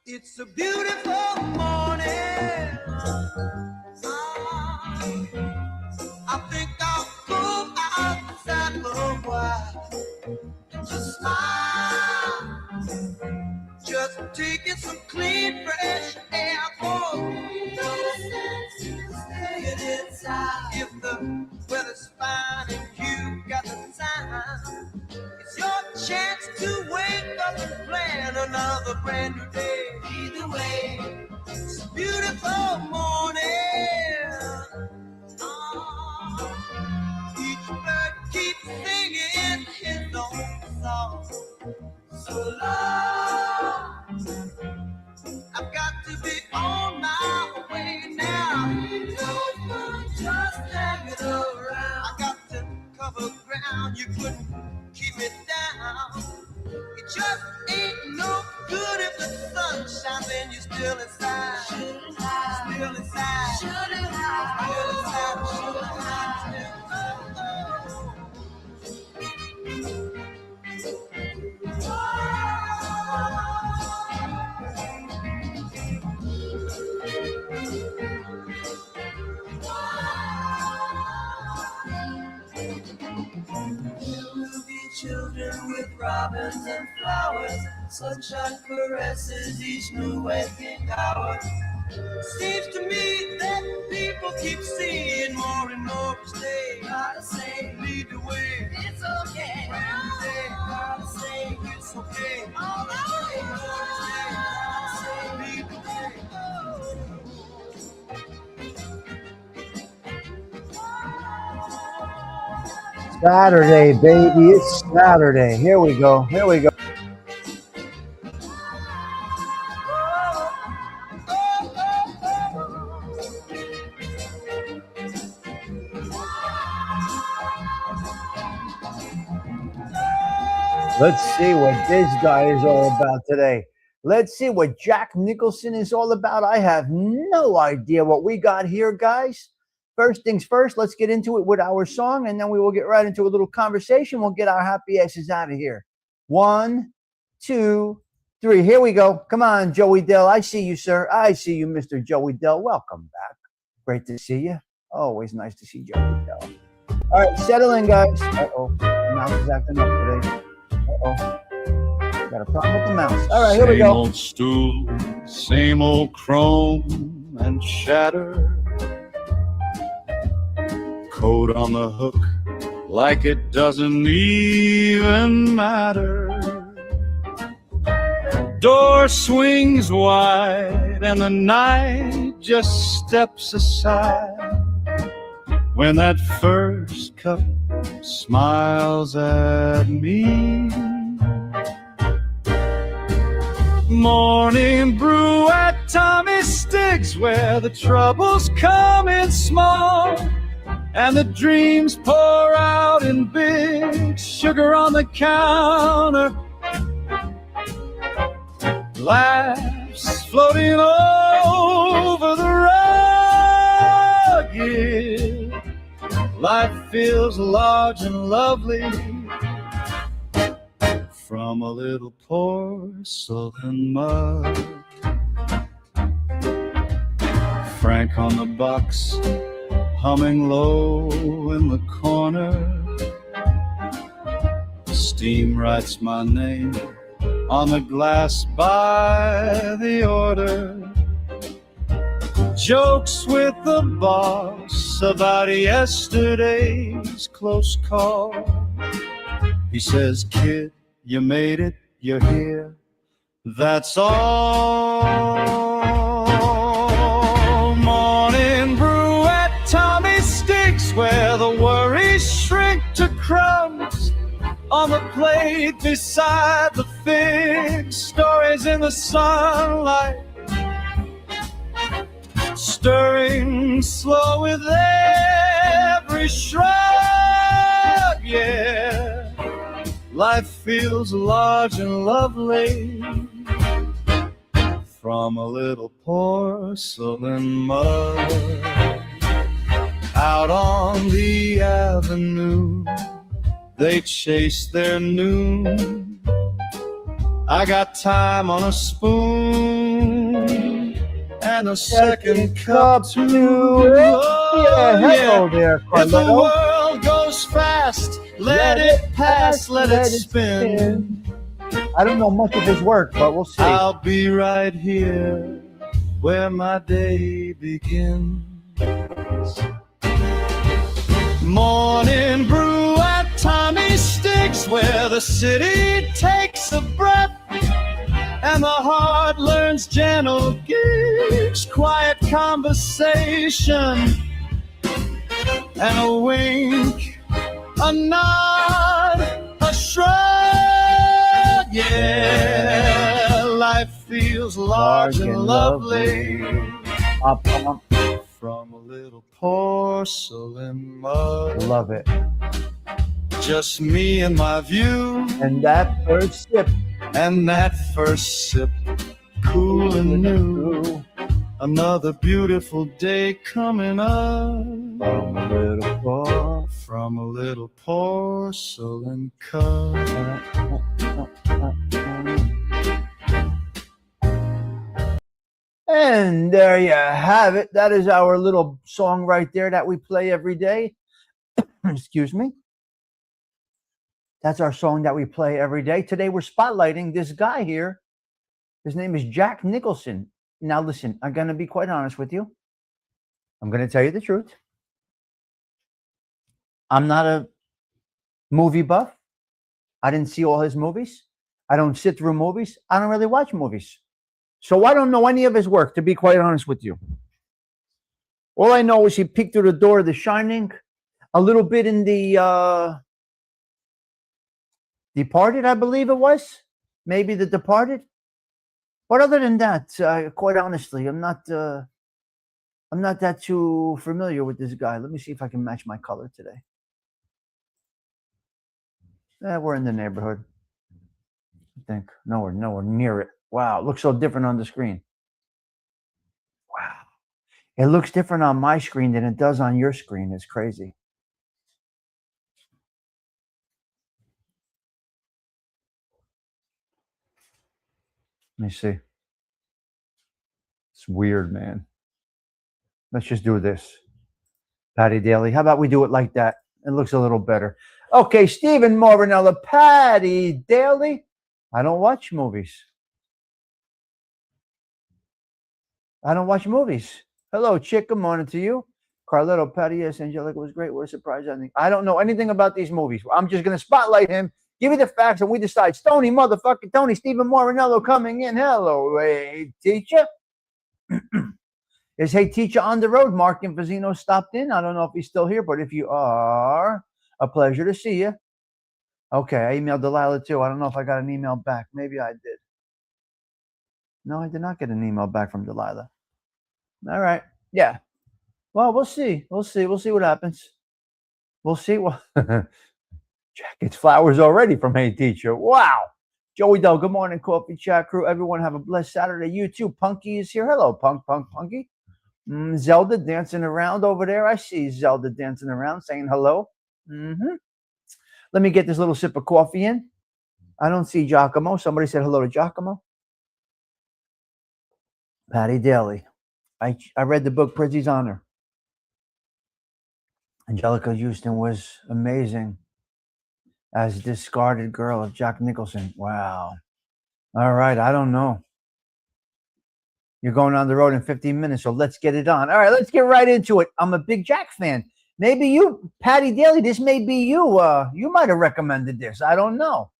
It's a beautiful morning. I think I'll go outside for a while and just smile. Just taking some clean, fresh air. Oh, no sense staying inside. If the weather's fine and you got the time, it's your chance to wake up and plan another brand new day. Either way, it's a beautiful morning. Each bird keeps singing his own song. So long, I've got to be on my way now. No fun just hanging around. I got to cover ground, you couldn't keep it down. It just ain't no good if the sun shines and you're still inside. Shouldn't hide. Still inside. Shouldn't hide. Still inside. Shouldn't hide. Children with robins and flowers, sunshine caresses each new waking hour. Seems to me that people keep seeing more and more each day. Gotta say, lead the way. It's okay. Gotta say, it's okay. All right. Gotta say, lead the way. Saturday, baby. It's Saturday. Here we go. Here we go. Let's see what this guy is all about today. Let's see what Jack Nicholson is all about. I have no idea what we got here, guys. First things first, let's get into it with our song, and then we will get right into a little conversation. We'll get our happy asses out of here. 1, 2, 3. Here we go. Come on, Joey Dell. I see you, sir. I see you, Mr. Joey Dell. Welcome back. Great to see you. Always nice to see Joey Dell. All right, settle in, guys. Uh-oh. The mouse is acting up today. Uh-oh. Got a problem with the mouse. All right, here we go. Same old stool, same old chrome and shatter. Coat on the hook like it doesn't even matter. Door swings wide and the night just steps aside when that first cup smiles at me. Morning brew at Tommy Stigs, where the troubles come in small and the dreams pour out in big. Sugar on the counter, laughs floating over the rugged. Life feels large and lovely from a little porcelain mug. Frank on the box, humming low in the corner. Steam writes my name on the glass by the order. Jokes with the boss about yesterday's close call. He says, kid, you made it, you're here, that's all. Morning brew at Tommy Stigs, where the worries shrink to crumbs on the plate beside the fig. Stories in the sunlight, stirring slow with every shrug, yeah. Life feels large and lovely from a little porcelain mug. Out on the avenue, they chase their noon. I got time on a spoon and a second cup too. Yeah, hello there, If the Carletto. world goes fast, let it pass, let it spin. I don't know much of his work, but we'll see. I'll be right here where my day begins. Morning brew at Tommy Stigs, where the city takes a breath and the heart learns gentle gigs, quiet conversation, and a wink, a nod, a shrug. Yeah, life feels large and lovely from a little porcelain mug. Love it. Just me and my view, And that first sip, and that first sip, cool and new. Another beautiful day coming up from a little porcelain cup. And there you have it. That is our little song right there that we play every day. Excuse me. That's our song that we play every day. Today we're spotlighting this guy here. His name is Jack Nicholson. Now listen, I'm going to be quite honest with you. I'm going to tell you the truth. I'm not a movie buff. I didn't see all his movies. I don't sit through movies. I don't really watch movies. So I don't know any of his work, to be quite honest with you. All I know is he peeked through the door of The Shining, a little bit in the Departed, I believe it was. Maybe The Departed. But other than that, quite honestly, I'm not that too familiar with this guy. Let me see if I can match my color today. We're in the neighborhood. I think. No, we're nowhere near it. Wow, it looks so different on the screen. Wow. It looks different on my screen than it does on your screen. It's crazy. Let me see. It's weird, man. Let's just do this. Patty Daly. How about we do it like that? It looks a little better. Okay, Stephen Morinella. Patty Daly. I don't watch movies. I don't watch movies. Hello, chick. Good morning to you. Carletto, Patty, yes, Angelica was great. What a surprise. I don't know anything about these movies. I'm just going to spotlight him, give you the facts, and we decide. Stony, motherfucking Tony, Stephen Morinello coming in. Hello, hey, teacher. Is Hey Teacher on the road? Mark Infazino stopped in. I don't know if he's still here, but if you are, a pleasure to see you. Okay, I emailed Delilah too. I don't know if I got an email back. Maybe I did. No, I did not get an email back from Delilah. All right. Yeah. Well, we'll see. We'll see. We'll see what happens. We'll see. Well, Jack gets flowers already from Hey Teacher. Wow. Joey Dell, good morning, Coffee Chat crew. Everyone have a blessed Saturday. You too. Punky is here. Hello, Punky. Zelda dancing around over there. I see Zelda dancing around saying hello. Let me get this little sip of coffee in. I don't see Giacomo. Somebody said hello to Giacomo. Patty Daly. I read the book Prizzy's Honor. Angelica Houston was amazing as discarded girl of Jack Nicholson. Wow. All right. I don't know. You're going on the road in 15 minutes, so let's get it on. All right, let's get right into it. I'm a big Jack fan. Maybe you, Patty Daly, this may be you. You might have recommended this. I don't know.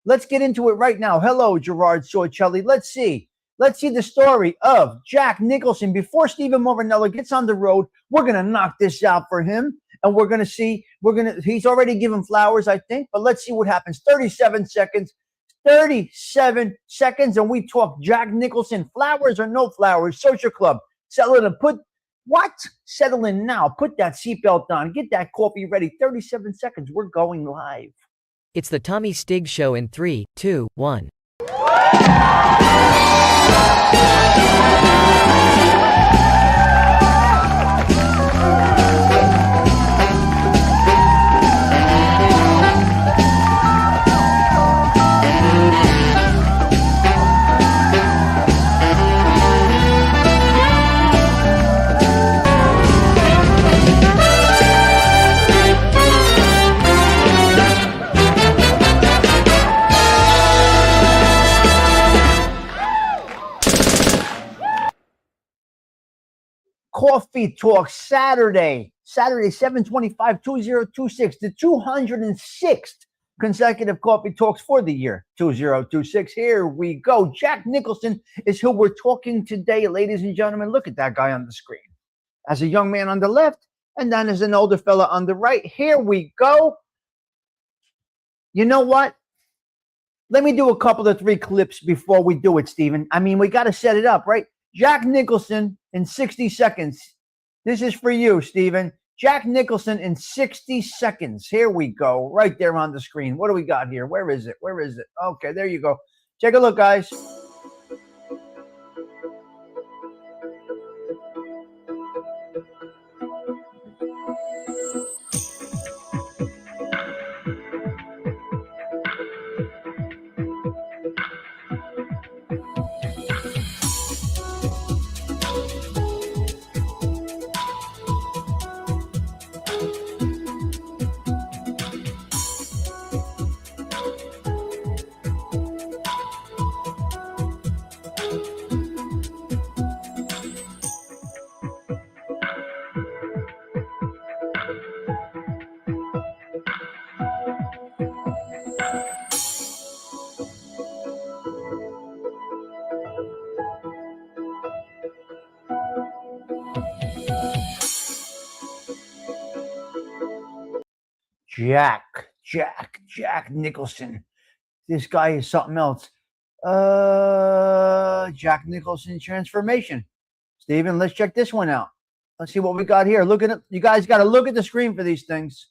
Let's get into it right now. Hello, Gerard Sorcelli. Let's see the story of Jack Nicholson. Before Stephen Morinello gets on the road, we're going to knock this out for him. And we're going to see, he's already given flowers, I think, but let's see what happens. 37 seconds. 37 seconds, and we talk Jack Nicholson. Flowers or no flowers? Social Club. Settle in now. Put that seatbelt on. Get that coffee ready. 37 seconds. We're going live. It's the Tommy Stigs Show in 3, 2, 1. Coffee Talk Saturday 7/25/2026, the 206th consecutive Coffee Talks for the year 2026. Here we go. Jack Nicholson is who we're talking today, ladies and gentlemen. Look at that guy on the screen. As a young man on the left, and then as an older fella on the right. Here we go. You know what? Let me do a couple of 3 clips before we do it, Steven. I mean, we got to set it up, right? Jack Nicholson in 60 seconds. This is for you, Steven. Jack Nicholson in 60 seconds. Here we go. Right there on the screen. What do we got here? Where is it? Where is it? Okay, there you go. Take a look, guys. Jack Nicholson. This guy is something else. Jack Nicholson transformation. Steven, let's check this one out. Let's see what we got here. Look at it. You guys got to look at the screen for these things.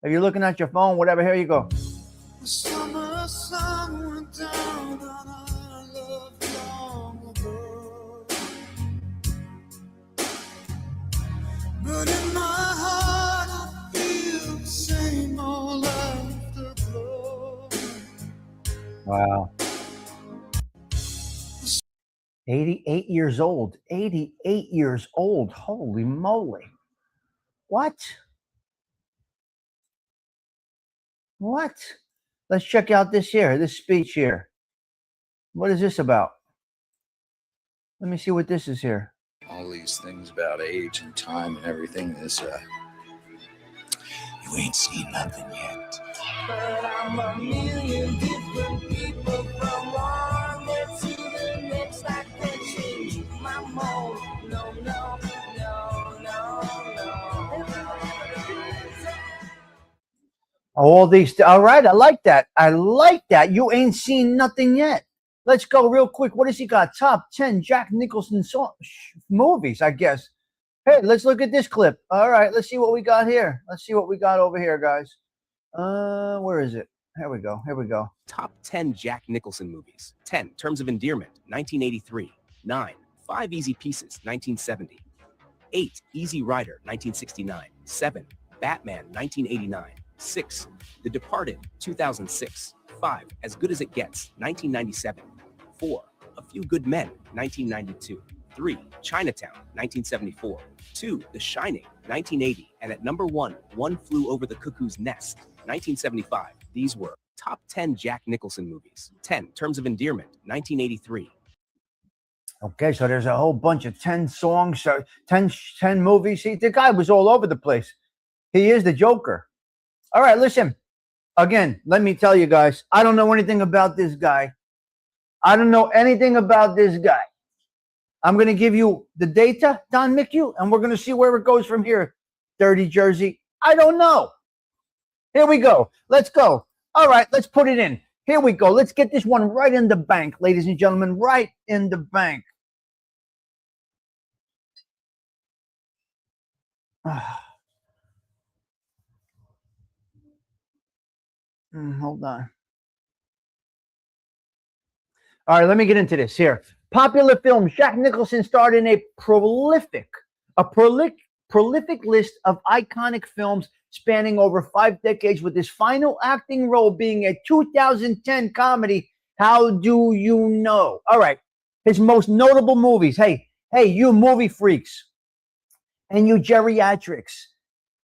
If you're looking at your phone, whatever, here you go. The summer sun went down on our love long ago. But in my heart I feel the same old afterglow. Wow. 88 years old. 88 years old. Holy moly. What? What? Let's check out this here, this speech here. What is this about? Let me see what this is here. All these things about age and time and everything is, you ain't seen nothing yet. But I'm a million different people from one day to the next. I can change my mode. No, no, no, no, no. All these, all right, I like that. I like that. You ain't seen nothing yet. Let's go real quick. What has he got? Top 10 Jack Nicholson movies, I guess. Hey, let's look at this clip. All right, let's see what we got here. Let's see what we got over here, guys. Where is it? Here we go. Here we go. Top 10 Jack Nicholson movies. 10, Terms of Endearment, 1983. 9, 5 Easy Pieces, 1970. 8, Easy Rider, 1969. 7, Batman, 1989. 6, The Departed, 2006. 5, As Good as It Gets, 1997. 4, A Few Good Men, 1992. 3, Chinatown, 1974. 2, The Shining, 1980. And at number 1, One Flew Over the Cuckoo's Nest, 1975. These were top 10 Jack Nicholson movies. 10, Terms of Endearment, 1983. Okay, so there's a whole bunch of 10 songs, 10 movies. See, the guy was all over the place. He is the Joker. All right, listen. Again, let me tell you guys, I don't know anything about this guy. I don't know anything about this guy. I'm going to give you the data, Don McHugh, and we're going to see where it goes from here. Dirty Jersey. I don't know. Here we go. Let's go. All right, let's put it in. Here we go. Let's get this one right in the bank, ladies and gentlemen, right in the bank. Hold on. All right, let me get into this here. Popular films. Jack Nicholson starred in a prolific list of iconic films spanning over 5 decades, with his final acting role being a 2010 comedy, How Do You Know? All right, his most notable movies. Hey, you movie freaks and you geriatrics.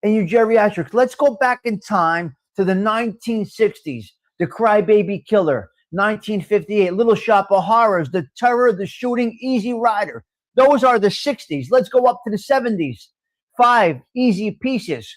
Let's go back in time to the 1960s. The Crybaby Killer, 1958. Little Shop of Horrors, The Terror, The Shooting, Easy Rider. Those are the 60s. Let's go up to the 70s. 5 easy pieces.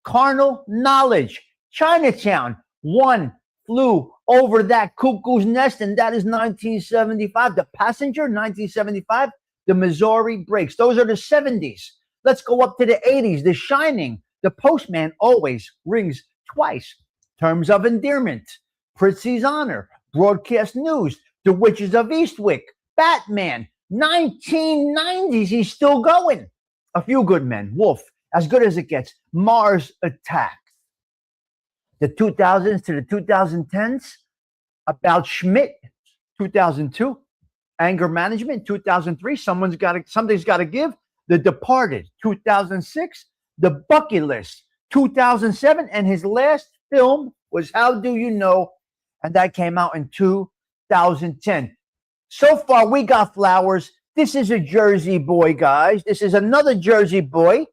Carnal Knowledge. Chinatown. 1 flew over that cuckoo's nest, and that is 1975. The Passenger, 1975. The Missouri Breaks. Those are the 70s. Let's go up to the 80s. The Shining. The Postman Always Rings Twice. Terms of Endearment. Pritzi's Honor. Broadcast News. The Witches of Eastwick. Batman. 1990s. He's still going. A Few Good Men. Wolf. As Good as It Gets. Mars Attacks. The 2000s to the 2010s. About Schmidt. 2002. Anger Management. 2003. Something's got to give. The Departed. 2006. The Bucket List. 2007. And his last film was How Do You Know? And that came out in 2010. So far, we got flowers. This is a Jersey boy, guys. This is another Jersey boy.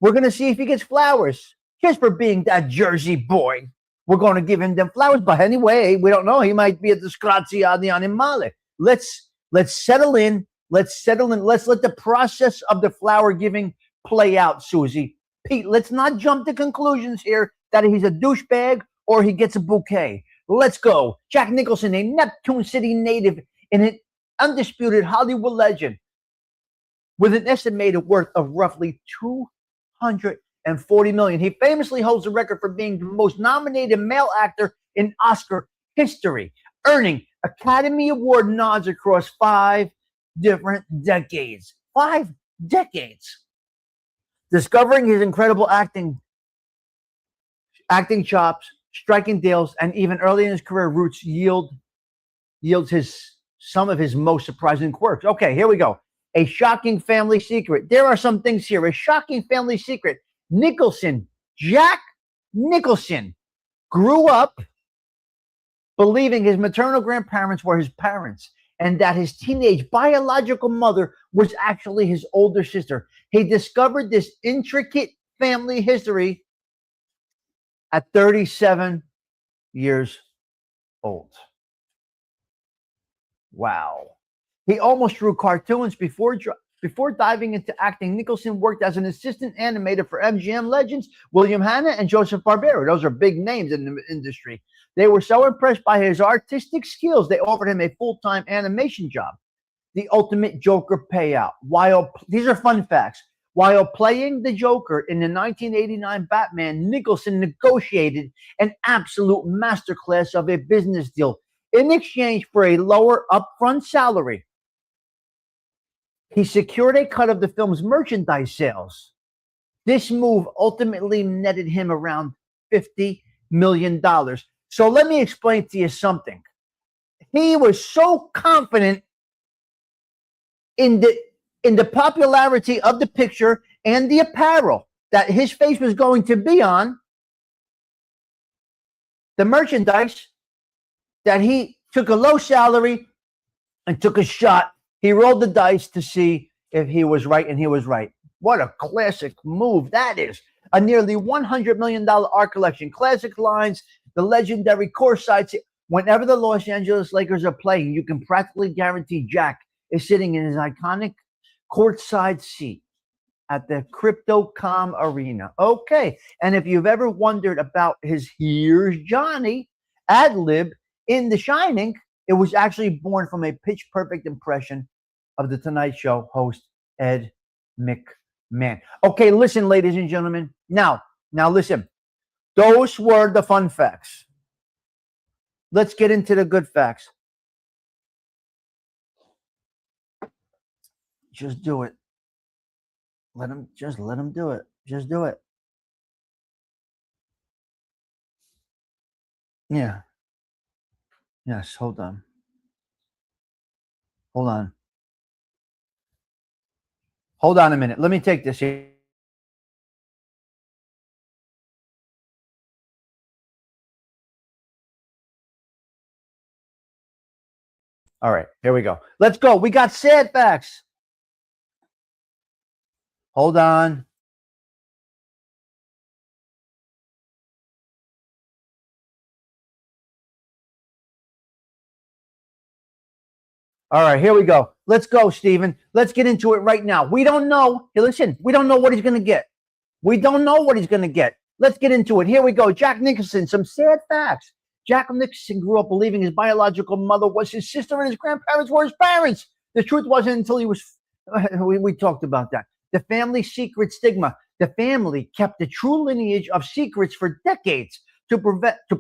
We're going to see if he gets flowers just for being that Jersey boy. We're going to give him them flowers. But anyway, we don't know. He might be a disgraziati animale. Let's settle in. Let's let the process of the flower giving play out, Susie. Pete, let's not jump to conclusions here that he's a douchebag or he gets a bouquet. Let's go. Jack Nicholson, a Neptune City native and an undisputed Hollywood legend with an estimated worth of roughly $240 million. He famously holds the record for being the most nominated male actor in Oscar history, earning Academy Award nods across 5 different decades. 5 decades. Discovering his incredible acting chops, striking deals, and even early in his career roots yields some of his most surprising quirks. Okay, here we go. A shocking family secret. There are some things here. A shocking family secret. Jack Nicholson, grew up believing his maternal grandparents were his parents and that his teenage biological mother was actually his older sister. He discovered this intricate family history at 37 years old. Wow. He almost drew cartoons before diving into acting. Nicholson worked as an assistant animator for MGM legends William Hanna and Joseph Barbera. Those are big names in the industry. They were so impressed by his artistic skills, they offered him a full-time animation job. The ultimate Joker payout. These are fun facts. While playing the Joker in the 1989 Batman, Nicholson negotiated an absolute masterclass of a business deal in exchange for a lower upfront salary. He secured a cut of the film's merchandise sales. This move ultimately netted him around $50 million. So let me explain to you something. He was so confident in the popularity of the picture and the apparel that his face was going to be on, the merchandise, that he took a low salary and took a shot. He rolled the dice to see if he was right, and he was right. What a classic move that is. A nearly $100 million art collection, classic lines, the legendary courtside. Whenever the Los Angeles Lakers are playing, you can practically guarantee Jack is sitting in his iconic courtside seat at the Crypto.com Arena. Okay, and if you've ever wondered about his "Here's Johnny" ad lib in The Shining, it was actually born from a pitch-perfect impression of The Tonight Show host Ed McMahon. Okay, listen, ladies and gentlemen. Now listen. Those were the fun facts. Let's get into the good facts. Just do it. Let him do it. Just do it. Yeah. Yes, hold on. Hold on a minute. Let me take this here. All right, here we go. Let's go. We got sad facts. Hold on. All right, here we go. Let's go, Steven. Let's get into it right now. We don't know. Hey, listen, we don't know what he's going to get. We don't know what he's going to get. Let's get into it. Here we go. Jack Nicholson, some sad facts. Jack Nicholson grew up believing his biological mother was his sister and his grandparents were his parents. The truth wasn't until he was, we talked about that. The family secret stigma. The family kept the true lineage of secrets for decades to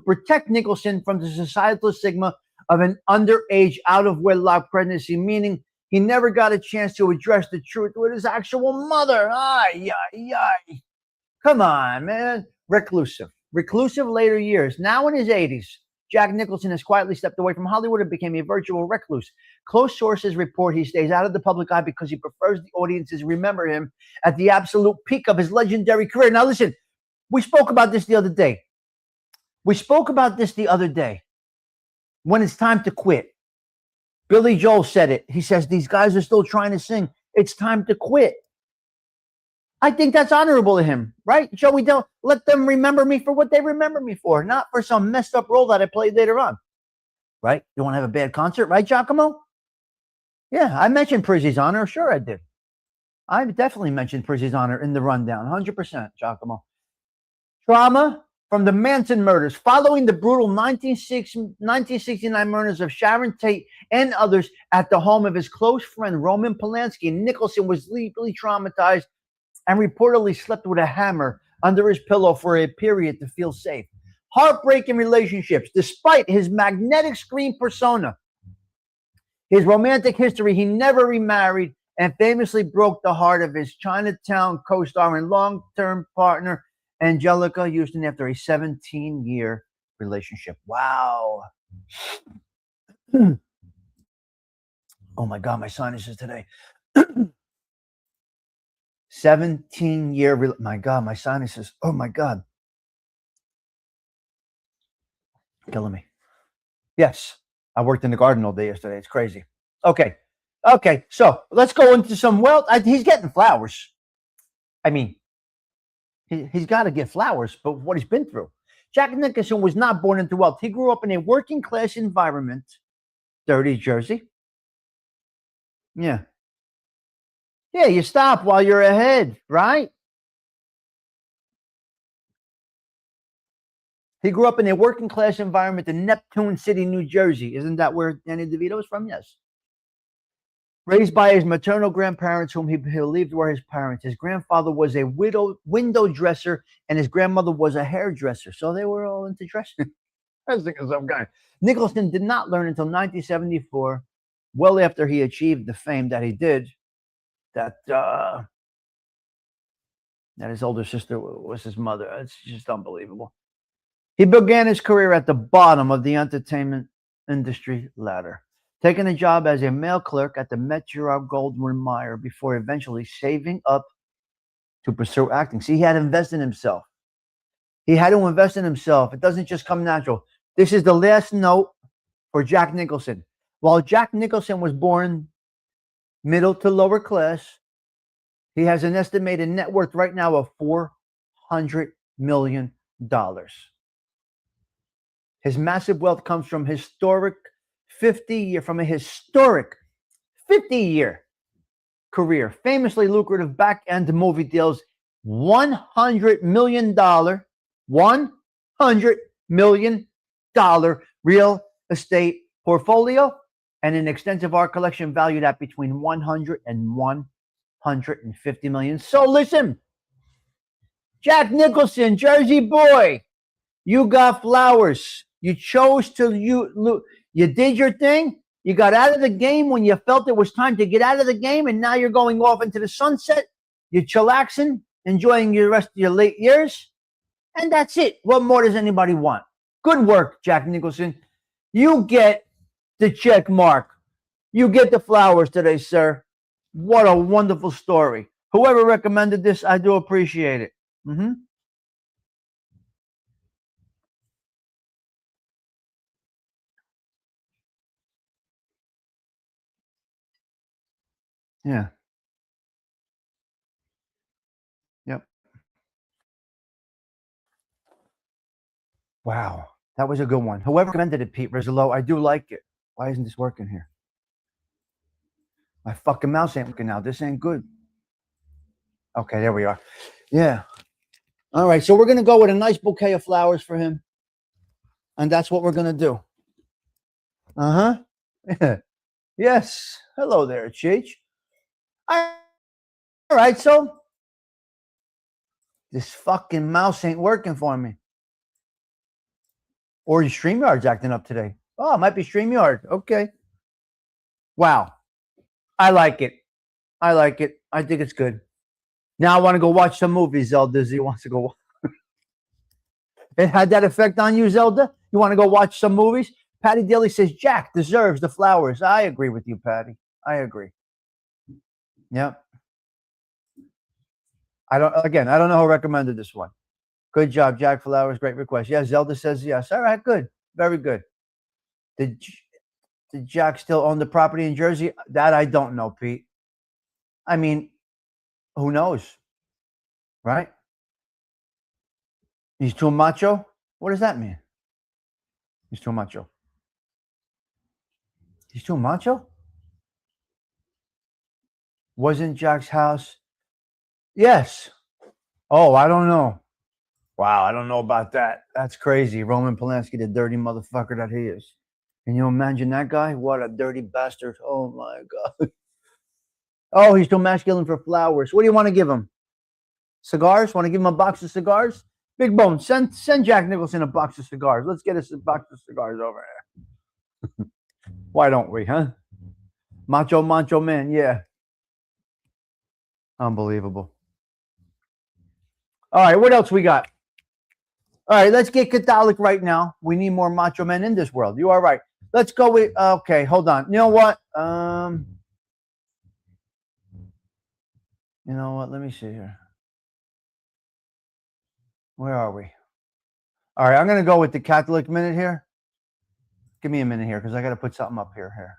protect Nicholson from the societal stigma of an underage, out-of-wedlock pregnancy, meaning he never got a chance to address the truth with his actual mother. Ay, ay, ay. Come on, man. Reclusive later years. Now in his 80s, Jack Nicholson has quietly stepped away from Hollywood and became a virtual recluse. Close sources report he stays out of the public eye because he prefers the audiences remember him at the absolute peak of his legendary career. Now listen, we spoke about this the other day. When it's time to quit. Billy Joel said it. He says, these guys are still trying to sing. It's time to quit. I think that's honorable of him, right? Joey, don't let them remember me for what they remember me for, not for some messed up role that I played later on, right? You want to have a bad concert, right, Giacomo? Yeah, I mentioned Prizzy's Honor. Sure, I did. I definitely mentioned Prizzy's Honor in the rundown, 100%, Giacomo. Trauma from the Manson murders. Following the brutal 1969 murders of Sharon Tate and others at the home of his close friend Roman Polanski, Nicholson was deeply traumatized and reportedly slept with a hammer under his pillow for a period to feel safe. Heartbreaking relationships. Despite his magnetic screen persona, his romantic history, he never remarried and famously broke the heart of his Chinatown co-star and long-term partner, Angelica Houston, after a 17-year relationship. Wow. Oh my God, my sinuses today. 17-year, my God, my sinuses. Oh my God. Killing me. Yes, I worked in the garden all day yesterday. It's crazy. Okay, so let's go into some wealth. He's getting flowers. I mean, he's got to get flowers, but what he's been through. Jack Nicholson was not born into wealth. He grew up in a working class environment, dirty Jersey. Yeah, you stop while you're ahead, right? He grew up in a working class environment in Neptune City, New Jersey. Isn't that where Danny DeVito is from? Yes. Raised by his maternal grandparents, whom he believed were his parents. His grandfather was a window dresser, and his grandmother was a hairdresser. So they were all into dressing. I was thinking some guy. Nicholson did not learn until 1974, well after he achieved the fame that he did, that his older sister was his mother. It's just unbelievable. He began his career at the bottom of the entertainment industry ladder, taking a job as a mail clerk at the Metro-Goldwyn-Mayer before eventually saving up to pursue acting. See, he had to invest in himself. It doesn't just come natural. This is the last note for Jack Nicholson. While Jack Nicholson was born middle to lower class, he has an estimated net worth right now of $400 million. His massive wealth comes from a historic 50-year career, famously lucrative back-end movie deals, $100 million real estate portfolio, and an extensive art collection valued at between 100 and 150 million. So listen, Jack Nicholson, Jersey boy, you got flowers. You chose to, you did your thing. You got out of the game when you felt it was time to get out of the game, and now you're going off into the sunset. You're chillaxing, enjoying the rest of your late years, and that's it. What more does anybody want? Good work, Jack Nicholson. You get the check mark. You get the flowers today, sir. What a wonderful story. Whoever recommended this, I do appreciate it. Yeah. Yep. Wow. That was a good one. Whoever recommended it, Pete Rizzolo, I do like it. Why isn't this working here? My fucking mouse ain't working now. This ain't good. Okay, there we are. Yeah. All right, so we're going to go with a nice bouquet of flowers for him. And that's what we're going to do. Uh-huh. Yes. Hello there, Cheech. All right, so this fucking mouse ain't working for me. Or your StreamYard's acting up today. Oh, it might be StreamYard. Okay. Wow. I like it. I like it. I think it's good. Now I want to go watch some movies, Zelda. Z wants to go. It had that effect on you, Zelda? You want to go watch some movies? Patty Daly says Jack deserves the flowers. I agree with you, Patty. I agree. Yep. I don't know who recommended this one. Good job, Jack Flowers. Great request. Yeah, Zelda says yes. All right, good. Very good. Did Jack still own the property in Jersey? That I don't know, Pete. I mean, who knows? Right? He's too macho? What does that mean? He's too macho. He's too macho? Wasn't Jack's house? Yes. Oh, I don't know. Wow, I don't know about that. That's crazy. Roman Polanski, the dirty motherfucker that he is. Can you imagine that guy? What a dirty bastard. Oh, my God. Oh, he's too masculine for flowers. What do you want to give him? Cigars? Want to give him a box of cigars? Big Bone, send Jack Nicholson a box of cigars. Let's get us a box of cigars over here. Why don't we, huh? Macho man, yeah. Unbelievable. All right, what else we got? All right, let's get Catholic right now. We need more macho men in this world. You are right. Let's go with, okay, hold on. You know what? You know what? Let me see here. Where are we? All right, I'm going to go with the Catholic minute here. Give me a minute here because I got to put something up here.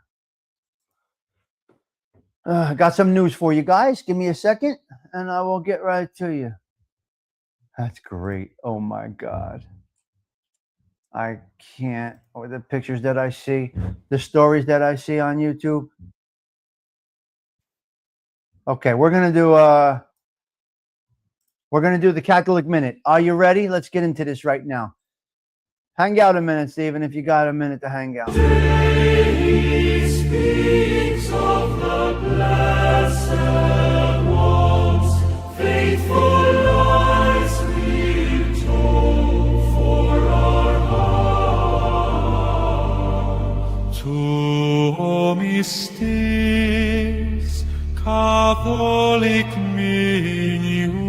I got some news for you guys. Give me a second and I will get right to you. That's great. Oh, my God. I can't. Or the pictures that I see, the stories that I see on YouTube. Okay, we're going to do the Catholic minute. Are you ready? Let's get into this right now. Hang out a minute, Stephen, if you got a minute to hang out. He speaks of the blessed ones, faithful lies we've told for our heart. To mystis Catholic minute.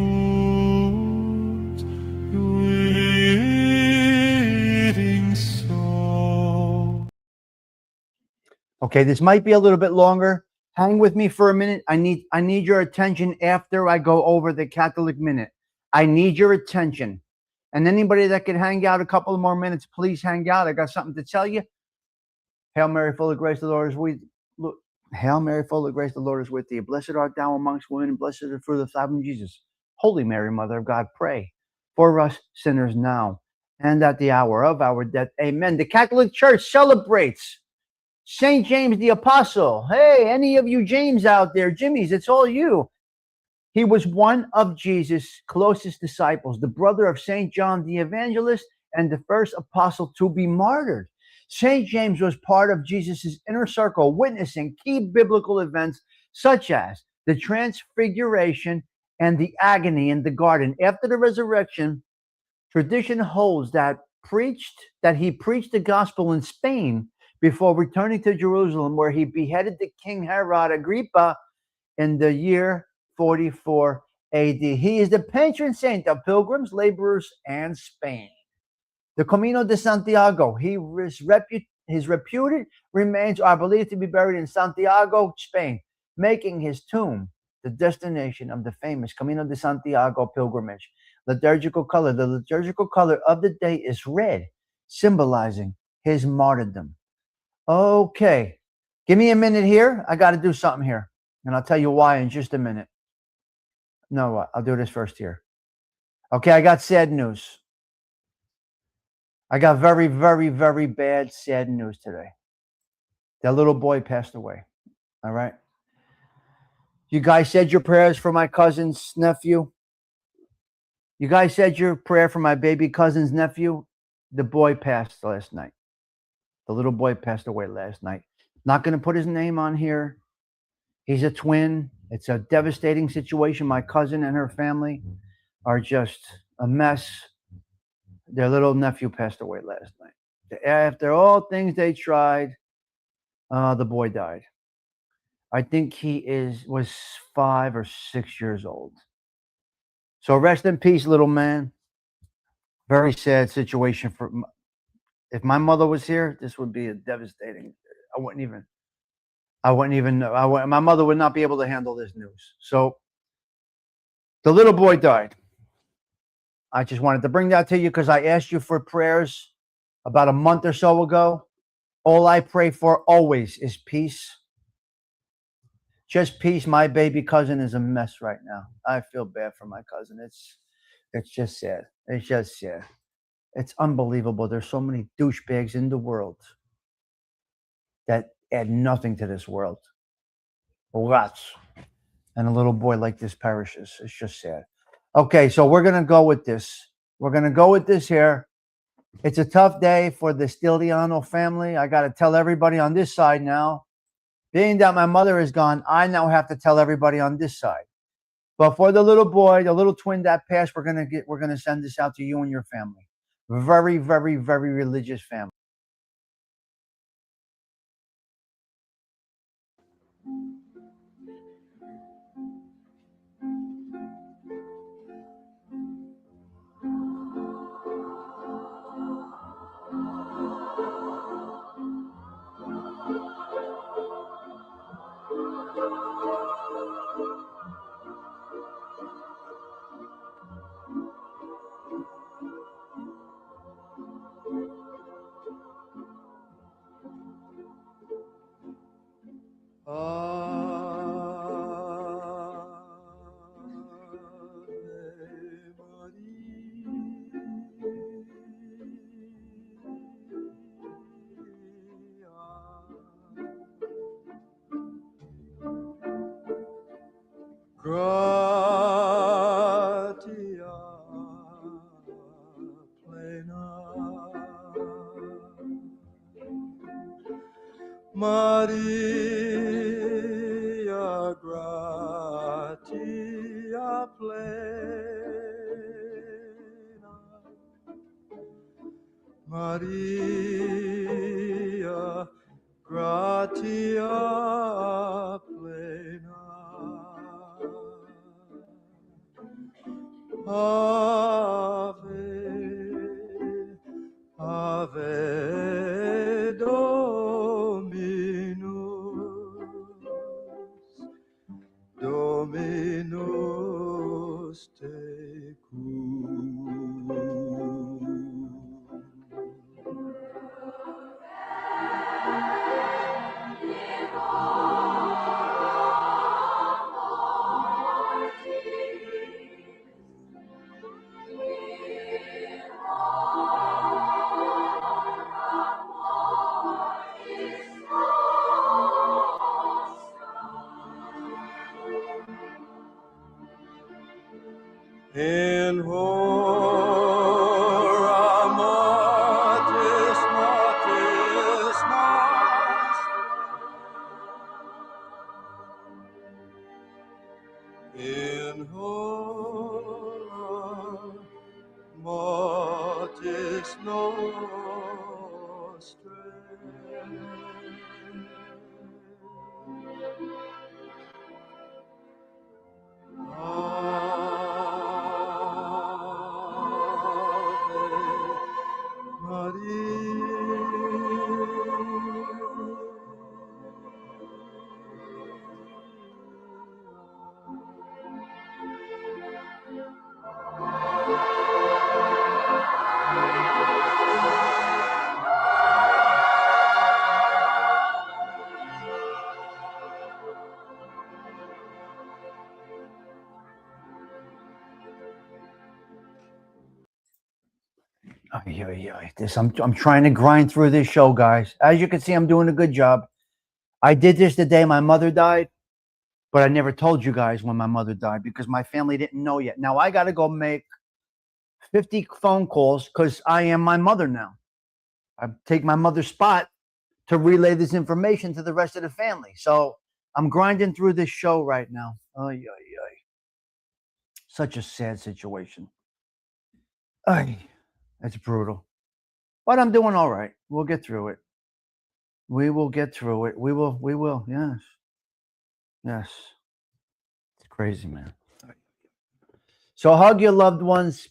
Okay, this might be a little bit longer. Hang with me for a minute. I need your attention after I go over the Catholic minute. I need your attention. And anybody that can hang out a couple of more minutes, please hang out. I got something to tell you. Hail Mary, full of grace, the Lord is with you. Hail Mary, full of grace, the Lord is with thee. Blessed art thou amongst women, and blessed is the fruit of thy womb, Jesus. Holy Mary, Mother of God, pray for us sinners now and at the hour of our death. Amen. The Catholic Church celebrates St. James the Apostle. Hey, any of you James out there, Jimmy's, it's all you. He was one of Jesus' closest disciples, the brother of St. John the Evangelist and the first apostle to be martyred. St. James was part of Jesus' inner circle, witnessing key biblical events such as the transfiguration and the agony in the garden. After the resurrection, tradition holds that he preached the gospel in Spain before returning to Jerusalem, where he beheaded the King Herod Agrippa in the year 44 AD. He is the patron saint of pilgrims, laborers, and Spain. The Camino de Santiago. His reputed remains are believed to be buried in Santiago, Spain, making his tomb the destination of the famous Camino de Santiago pilgrimage. Liturgical color. The liturgical color of the day is red, symbolizing his martyrdom. Okay, give me a minute here. I got to do something here, and I'll tell you why in just a minute. No, what? I'll do this first here. Okay, I got sad news. I got very, very, very bad, sad news today. That little boy passed away. All right. You guys said your prayers for my cousin's nephew? You guys said your prayer for my baby cousin's nephew? The boy passed last night. The little boy passed away last night. Not going to put his name on here. He's a twin. It's a devastating situation. My cousin and her family are just a mess. Their little nephew passed away last night. After all things they tried, the boy died. I think he was 5 or 6 years old. So rest in peace, little man. Very sad situation for. If my mother was here, this would be a devastating. I wouldn't even know. My mother would not be able to handle this news. So the little boy died. I just wanted to bring that to you because I asked you for prayers about a month or so ago. All I pray for always is peace. Just peace. My baby cousin is a mess right now. I feel bad for my cousin. It's just sad. It's just sad. It's unbelievable. There's so many douchebags in the world that add nothing to this world. Lots. And a little boy like this perishes. It's just sad. Okay, so we're going to go with this. We're going to go with this here. It's a tough day for the Stiliano family. I got to tell everybody on this side now. Being that my mother is gone, I now have to tell everybody on this side. But for the little boy, the little twin that passed, we're gonna send this out to you and your family. Very, very, very religious family. Gratia plena, Maria gratia plena, Maria gratia plena. Ave, Ave Dominus, Dominus tecum. In hora mortis, mortis nostri. In hora mortis nostri. I'm trying to grind through this show, guys. As you can see, I'm doing a good job. I did this the day my mother died. But I never told you guys when my mother died because my family didn't know yet. Now I got to go make 50 phone calls because I am my mother now. I take my mother's spot to relay this information to the rest of the family. So I'm grinding through this show right now. Ay, ay, ay. Such a sad situation. Ay, it's brutal. But I'm doing all right. We'll get through it. We will get through it. We will. Yes. Yes. It's crazy, man. So hug your loved ones.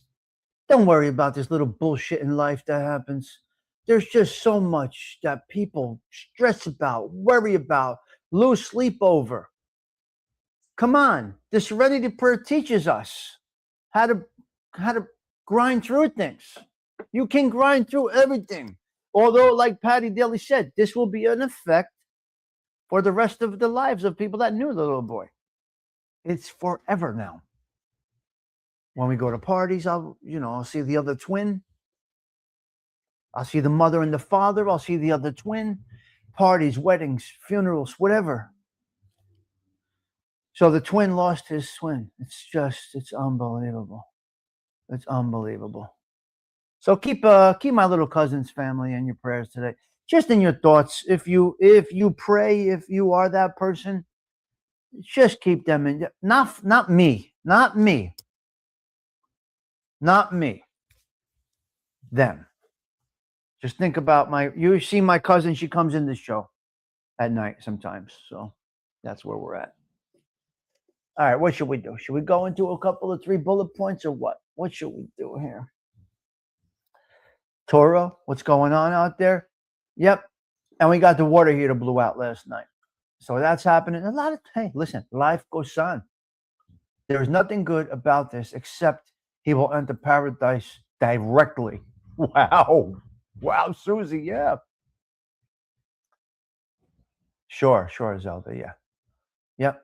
Don't worry about this little bullshit in life that happens. There's just so much that people stress about, worry about, lose sleep over. Come on. The Serenity Prayer teaches us how to grind through things. You can grind through everything. Although, like Patty Daly said, this will be an effect for the rest of the lives of people that knew the little boy. It's forever now. When we go to parties, I'll see the other twin. I'll see the mother and the father. I'll see the other twin. Parties, weddings, funerals, whatever. So the twin lost his twin. It's unbelievable. It's unbelievable. So keep my little cousin's family in your prayers today. Just in your thoughts. If you pray, if you are that person, just keep them in. Not me. Them. Just think about you see my cousin, she comes in the show at night sometimes. So that's where we're at. All right, what should we do? Should we go into a couple of 3 bullet points or what? What should we do here? Toro, what's going on out there? Yep. And we got the water heater blew out last night. So that's happening. Hey, listen, life goes on. There's nothing good about this except he will enter paradise directly. Wow, Susie, yeah. Sure, Zelda, yeah. Yep.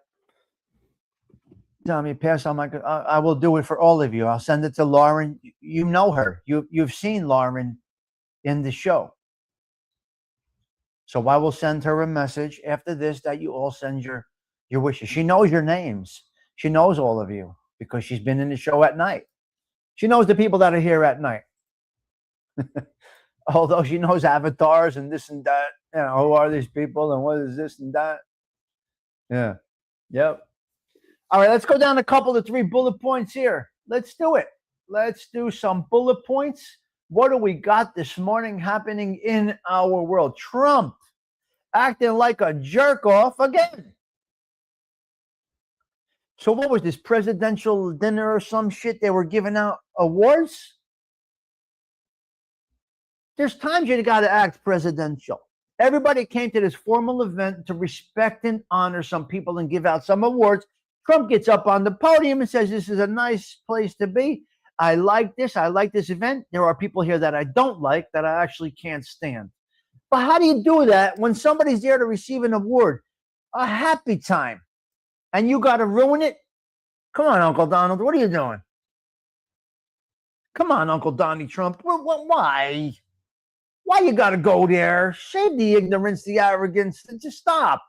Tommy, pass on I will do it for all of you. I'll send it to Lauren. You know her. You've seen Lauren in the show. So I will send her a message after this that you all send your wishes. She knows your names. She knows all of you because she's been in the show at night. She knows the people that are here at night. Although she knows avatars and this and that. Who are these people and what is this and that? Yeah. Yep. All right, let's go down a couple of 3 bullet points here. Let's do it. Let's do some bullet points. What do we got this morning happening in our world? Trump acting like a jerk off again. So what was this, presidential dinner or some shit? They were giving out awards? There's times you got to act presidential. Everybody came to this formal event to respect and honor some people and give out some awards. Trump gets up on the podium and says, this is a nice place to be. I like this event. There are people here that I don't like, that I actually can't stand. But how do you do that when somebody's there to receive an award? A happy time. And you got to ruin it? Come on, Uncle Donald. What are you doing? Come on, Uncle Donnie Trump. Why? Why you got to go there? Save the ignorance, the arrogance. Just stop.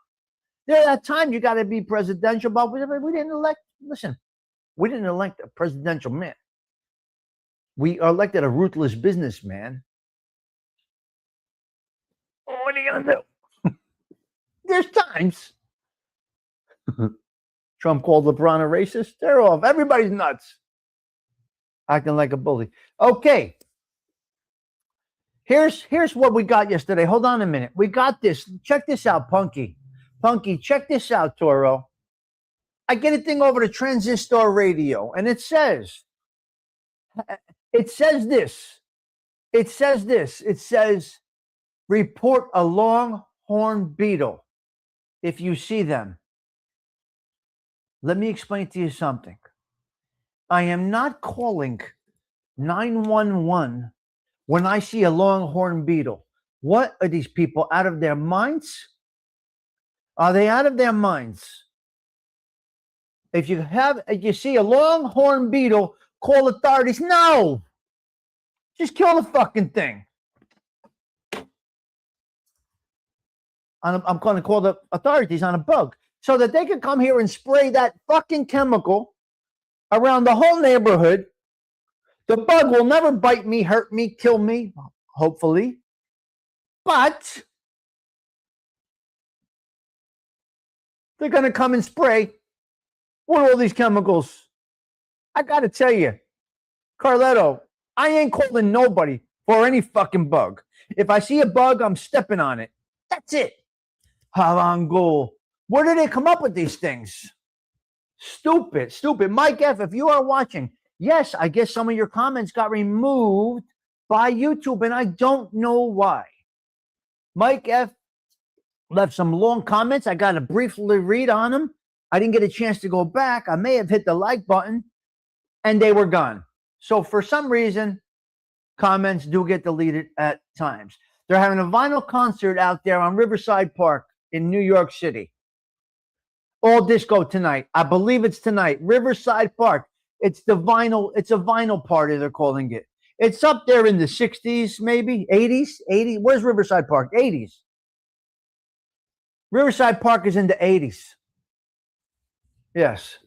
There at times you got to be presidential, but we didn't elect. Listen, we didn't elect a presidential man. We elected a ruthless businessman. What are you gonna do? There's times. Trump called LeBron a racist. They're off. Everybody's nuts. Acting like a bully. Okay. Here's what we got yesterday. Hold on a minute. We got this. Check this out, Punky. Punky, check this out, Toro. I get a thing over to Transistor Radio, and it says this. It says, report a longhorn beetle if you see them. Let me explain to you something. I am not calling 911 when I see a longhorn beetle. What are these people, out of their minds? Are they out of their minds? If you see a longhorn beetle, call authorities. No! Just kill the fucking thing. I'm going to call the authorities on a bug. so that they could come here and spray that fucking chemical around the whole neighborhood. The bug will never bite me, hurt me, kill me, hopefully. But they're going to come and spray with all these chemicals. I got to tell you, Carletto, I ain't calling nobody for any fucking bug. If I see a bug, I'm stepping on it. That's it. Harangul. Where do they come up with these things? Stupid. Mike F., if you are watching, yes, I guess some of your comments got removed by YouTube, and I don't know why. Mike F. left some long comments. I got to briefly read on them. I didn't get a chance to go back. I may have hit the like button, and they were gone. So for some reason, comments do get deleted at times. They're having a vinyl concert out there on Riverside Park in New York City. All disco tonight. I believe it's tonight. Riverside Park. It's a vinyl party, they're calling it. It's up there in the 60s, maybe 80s. Where's Riverside Park? 80s. Riverside Park is in the 80s. Yes.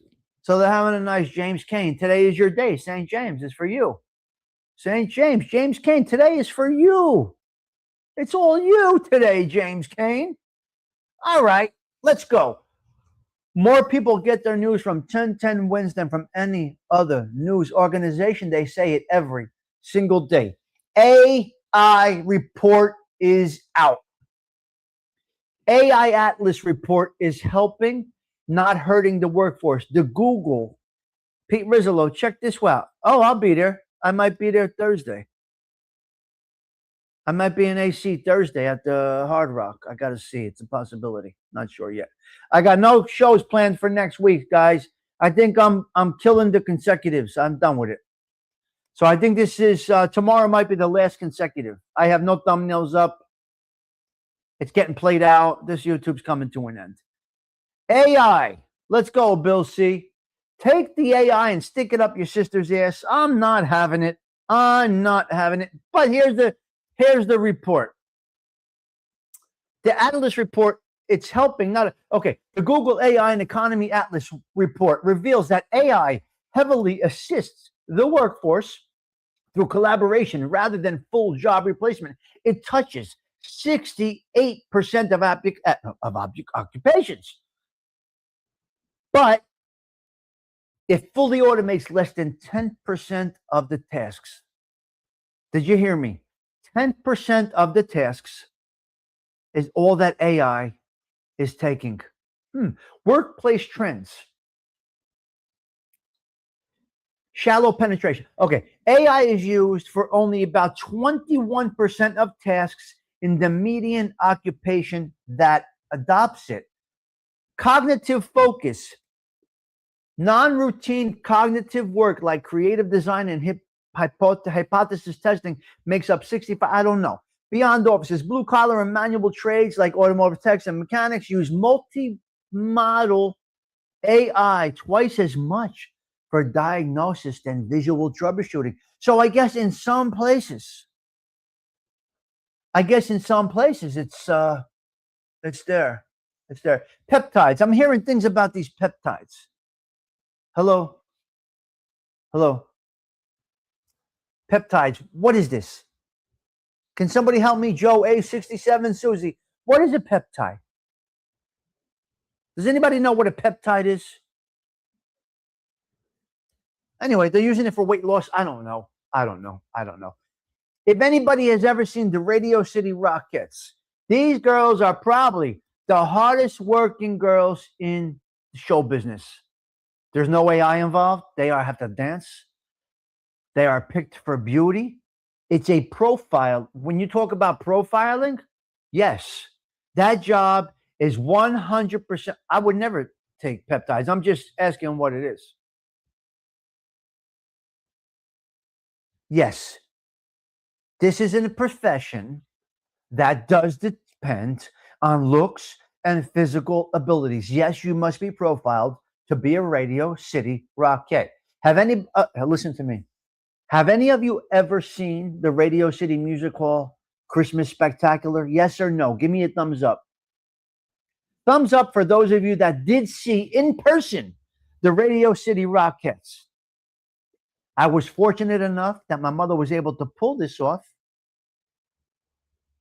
So they're having a nice James Cain. Today is your day. St. James is for you. St. James. James Cain, today is for you. It's all you today, James Cain. All right, let's go. More people get their news from 1010 Wins than from any other news organization. They say it every single day. AI report is out. AI Atlas report is helping, not hurting the workforce. The Google, Pete Rizzolo, check this out. Oh, I'll be there. I might be there Thursday. I might be in AC Thursday at the Hard Rock. I got to see. It's a possibility. Not sure yet. I got no shows planned for next week, guys. I think I'm killing the consecutives. I'm done with it. So I think this is tomorrow might be the last consecutive. I have no thumbnails up. It's getting played out. This YouTube's coming to an end. AI. Let's go, Bill C. Take the AI and stick it up your sister's ass. I'm not having it. But here's the report. The Atlas report, it's helping. The Google AI and Economy Atlas report reveals that AI heavily assists the workforce through collaboration rather than full job replacement. It touches 68% of occupations. But it fully automates less than 10% of the tasks. Did you hear me? 10% of the tasks is all that AI is taking. Workplace trends. Shallow penetration. Okay, AI is used for only about 21% of tasks in the median occupation that adopts it. Cognitive focus. Non-routine cognitive work like creative design and hypothesis testing makes up 65. I don't know. Beyond offices, blue collar and manual trades like automotive techs and mechanics use multi-model AI twice as much for diagnosis than visual troubleshooting. So I guess in some places it's there. Peptides. I'm hearing things about these peptides. Hello. Peptides. What is this? Can somebody help me? Joe A67, Susie. What is a peptide? Does anybody know what a peptide is? Anyway, they're using it for weight loss. I don't know. If anybody has ever seen the Radio City Rockettes, these girls are probably the hardest working girls in the show business. There's no AI involved. They have to dance. They are picked for beauty. It's a profile. When you talk about profiling, yes, that job is 100%. I would never take peptides. I'm just asking what it is. Yes, this is a profession that does depend on looks and physical abilities. Yes, you must be profiled to be a Radio City Rockette. Listen to me. Have any of you ever seen the Radio City Music Hall Christmas Spectacular? Yes or no? Give me a thumbs up. Thumbs up for those of you that did see in person the Radio City Rockettes. I was fortunate enough that my mother was able to pull this off.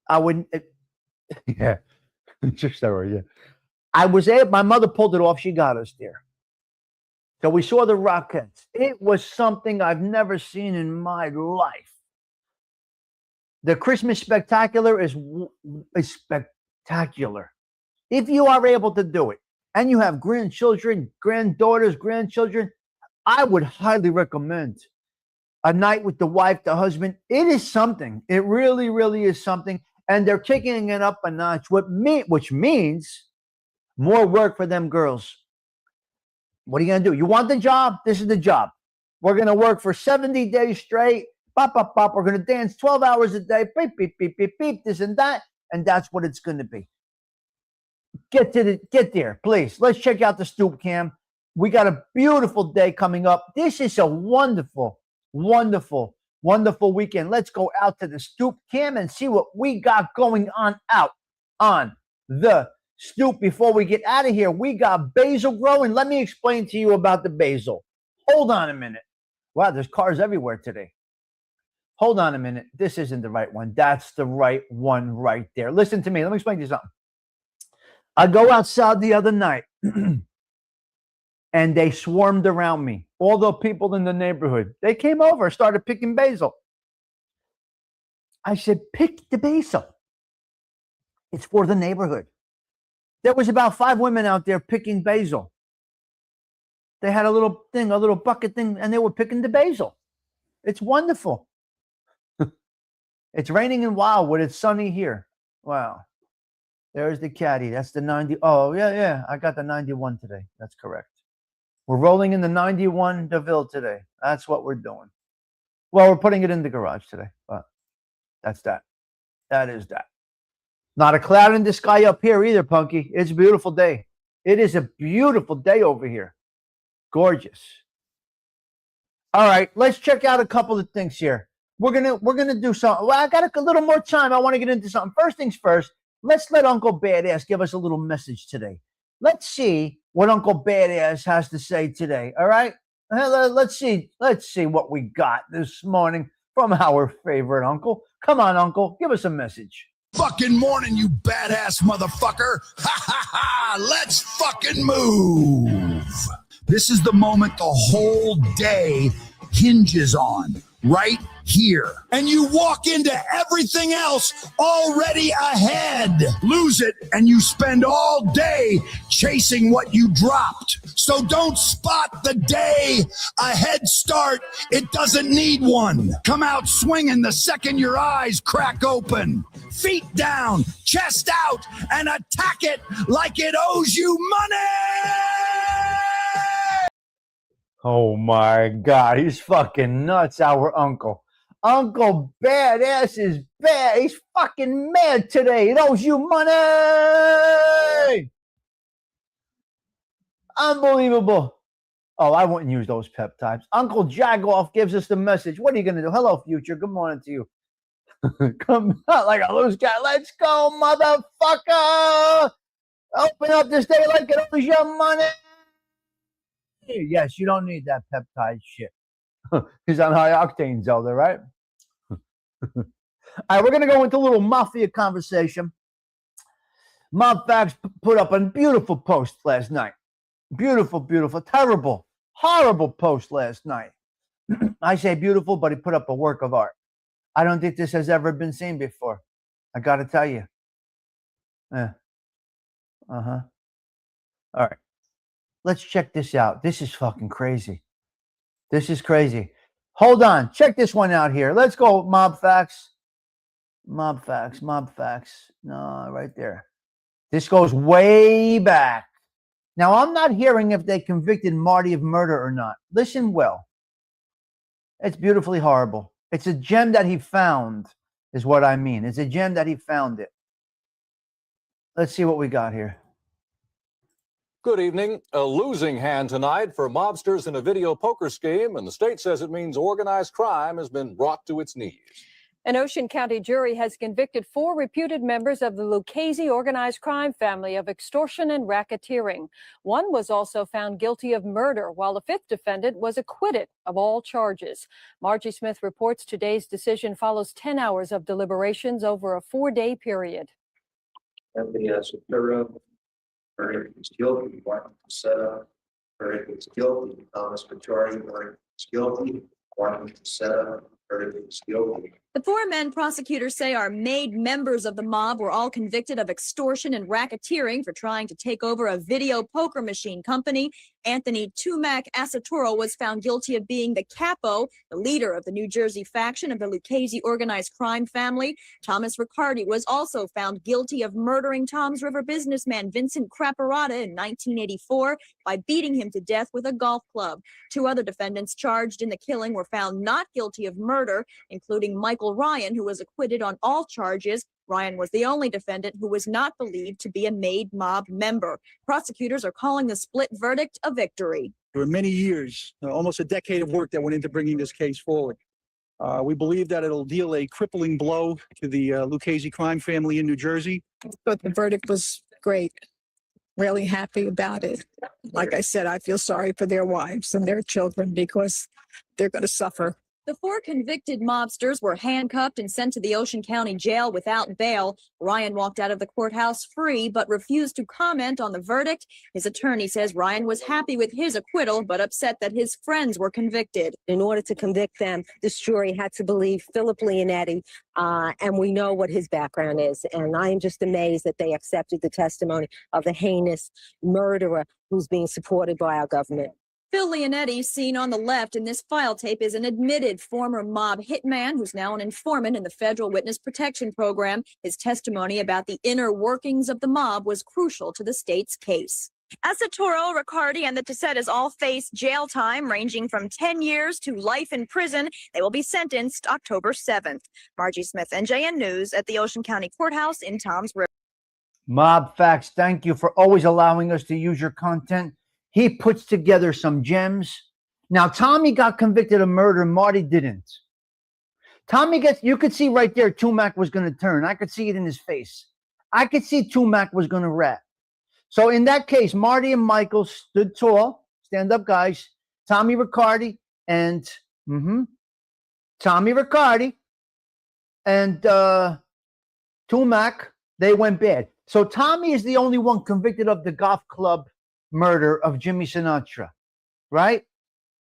I wouldn't, yeah, just yeah. I was able, my mother pulled it off. She got us there. So we saw the Rockettes. It was something I've never seen in my life. The Christmas Spectacular is spectacular. If you are able to do it and you have grandchildren, granddaughters, grandchildren, I would highly recommend a night with the wife, the husband. It is something. It really, really is something. And they're kicking it up a notch, which means more work for them girls. What are you going to do? You want the job? This is the job. We're going to work for 70 days straight. Pop, pop, pop. We're going to dance 12 hours a day. Beep, beep, beep, beep, beep, this and that. And that's what it's going to be. Get there, please. Let's check out the Stoop Cam. We got a beautiful day coming up. This is a wonderful, wonderful, wonderful weekend. Let's go out to the Stoop Cam and see what we got going on out on the stoop. Before we get out of here, we got basil growing. Let me explain to you about the basil. Hold on a minute. Wow, there's cars everywhere today. Hold on a minute. This isn't the right one. That's the right one right there. Listen to me. Let me explain to you something. I go outside the other night and they swarmed around me. All the people in the neighborhood, they came over, started picking basil. I said, pick the basil. It's for the neighborhood. There was about 5 women out there picking basil. They had a little thing, a little bucket thing, and they were picking the basil. It's wonderful. It's raining in Wildwood. It's sunny here. Wow. There's the caddy. That's the 90. Oh, yeah. I got the 91 today. That's correct. We're rolling in the 91 DeVille today. That's what we're doing. Well, we're putting it in the garage today, but that's that. That is that. Not a cloud in the sky up here either, Punky. It's a beautiful day. It is a beautiful day over here. Gorgeous. All right, let's check out a couple of things here. We're gonna do something. Well, I got a little more time. I want to get into something. First things first. Let's let Uncle Badass give us a little message today. Let's see what Uncle Badass has to say today. All right. Let's see what we got this morning from our favorite uncle. Come on, Uncle. Give us a message. Fucking morning, you badass motherfucker. Ha ha ha. Let's fucking move. This is the moment the whole day hinges on. Right here. And you walk into everything else already ahead. Lose it, and you spend all day chasing what you dropped. So don't spot the day a head start. It doesn't need one. Come out swinging the second your eyes crack open. Feet down, chest out, and attack it like it owes you money. Oh my God, he's fucking nuts, our uncle. Uncle Badass is bad. He's fucking mad today. It owes you money. Unbelievable. Oh, I wouldn't use those peptides. Uncle Jagoff gives us the message. What are you going to do? Hello, future. Good morning to you. Come out like a loose guy. Let's go, motherfucker. Open up this day like it owes you money. Yes, you don't need that peptide shit. He's on high octane, Zelda, right? All right, we're going to go into a little mafia conversation. Mob Facts put up a beautiful post last night. Beautiful, terrible, horrible post last night. I say beautiful, but he put up a work of art. I don't think this has ever been seen before. I got to tell you. All right. Let's check this out. This is fucking crazy. This is crazy. Hold on. Check this one out here. Let's go, Mob Facts. Mob Facts. No, right there. This goes way back. Now, I'm not hearing if they convicted Marty of murder or not. Listen well. It's beautifully horrible. It's a gem that he found, is what I mean. It's a gem that he found it. Let's see what we got here. Good evening. A losing hand tonight for mobsters in a video poker scheme, and the state says it means organized crime has been brought to its knees. An Ocean County jury has convicted 4 reputed members of the Lucchese organized crime family of extortion and racketeering. One was also found guilty of murder, while the 5th defendant was acquitted of all charges. Margie Smith reports today's decision follows 10 hours of deliberations over a 4-day period. Anthony Asapura, verdict is guilty. Martin Casetta, verdict is guilty. Thomas Pachari, verdict is guilty. Martin Casetta, verdict is guilty. The 4 men prosecutors say are made members of the mob were all convicted of extortion and racketeering for trying to take over a video poker machine company. Anthony Tumac Asatoro was found guilty of being the capo, the leader of the New Jersey faction of the Lucchese organized crime family. Thomas Riccardi was also found guilty of murdering Toms River businessman Vincent Craparata in 1984 by beating him to death with a golf club. 2 other defendants charged in the killing were found not guilty of murder, including Michael Ryan, who was acquitted on all charges. Ryan was the only defendant who was not believed to be a made mob member. Prosecutors are calling the split verdict a victory. There were many years, almost a decade of work that went into bringing this case forward. We believe that it'll deal a crippling blow to the Lucchese crime family in New Jersey. But the verdict was great. Really happy about it. Like I said, I feel sorry for their wives and their children because they're going to suffer. The 4 convicted mobsters were handcuffed and sent to the Ocean County Jail without bail. Ryan walked out of the courthouse free, but refused to comment on the verdict. His attorney says Ryan was happy with his acquittal, but upset that his friends were convicted. In order to convict them, this jury had to believe Philip Leonetti, and we know what his background is. And I am just amazed that they accepted the testimony of the heinous murderer who's being supported by our government. Phil Leonetti, seen on the left in this file tape, is an admitted former mob hitman who's now an informant in the Federal Witness Protection Program. His testimony about the inner workings of the mob was crucial to the state's case. Asatoro, Riccardi, and the Tessettas all face jail time ranging from 10 years to life in prison. They will be sentenced October 7th. Margie Smith, NJN News, at the Ocean County Courthouse in Toms River. Mob Facts, thank you for always allowing us to use your content. He puts together some gems. Now, Tommy got convicted of murder. Marty didn't. Tommy gets, you could see right there, Tumac was going to turn. I could see it in his face. I could see Tumac was going to rat. So in that case, Marty and Michael stood tall, stand up guys. Tommy Riccardi and Tommy Riccardi and Tumac, they went bad. So Tommy is the only one convicted of the golf club murder of Jimmy Sinatra, right?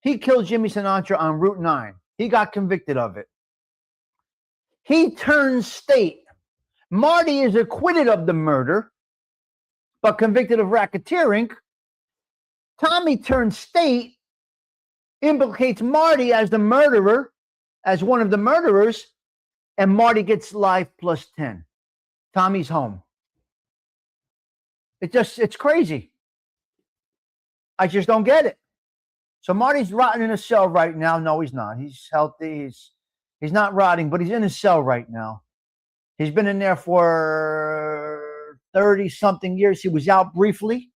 He killed Jimmy Sinatra on Route 9. He got convicted of it. He turns state. Marty is acquitted of the murder, but convicted of racketeering. Tommy turns state, implicates Marty as the murderer, as one of the murderers, and Marty gets life plus 10. Tommy's home. It's crazy. I just don't get it. So Marty's rotting in a cell right now. No, he's not. He's healthy. He's not rotting, but he's in a cell right now. He's been in there for 30-something years. He was out briefly,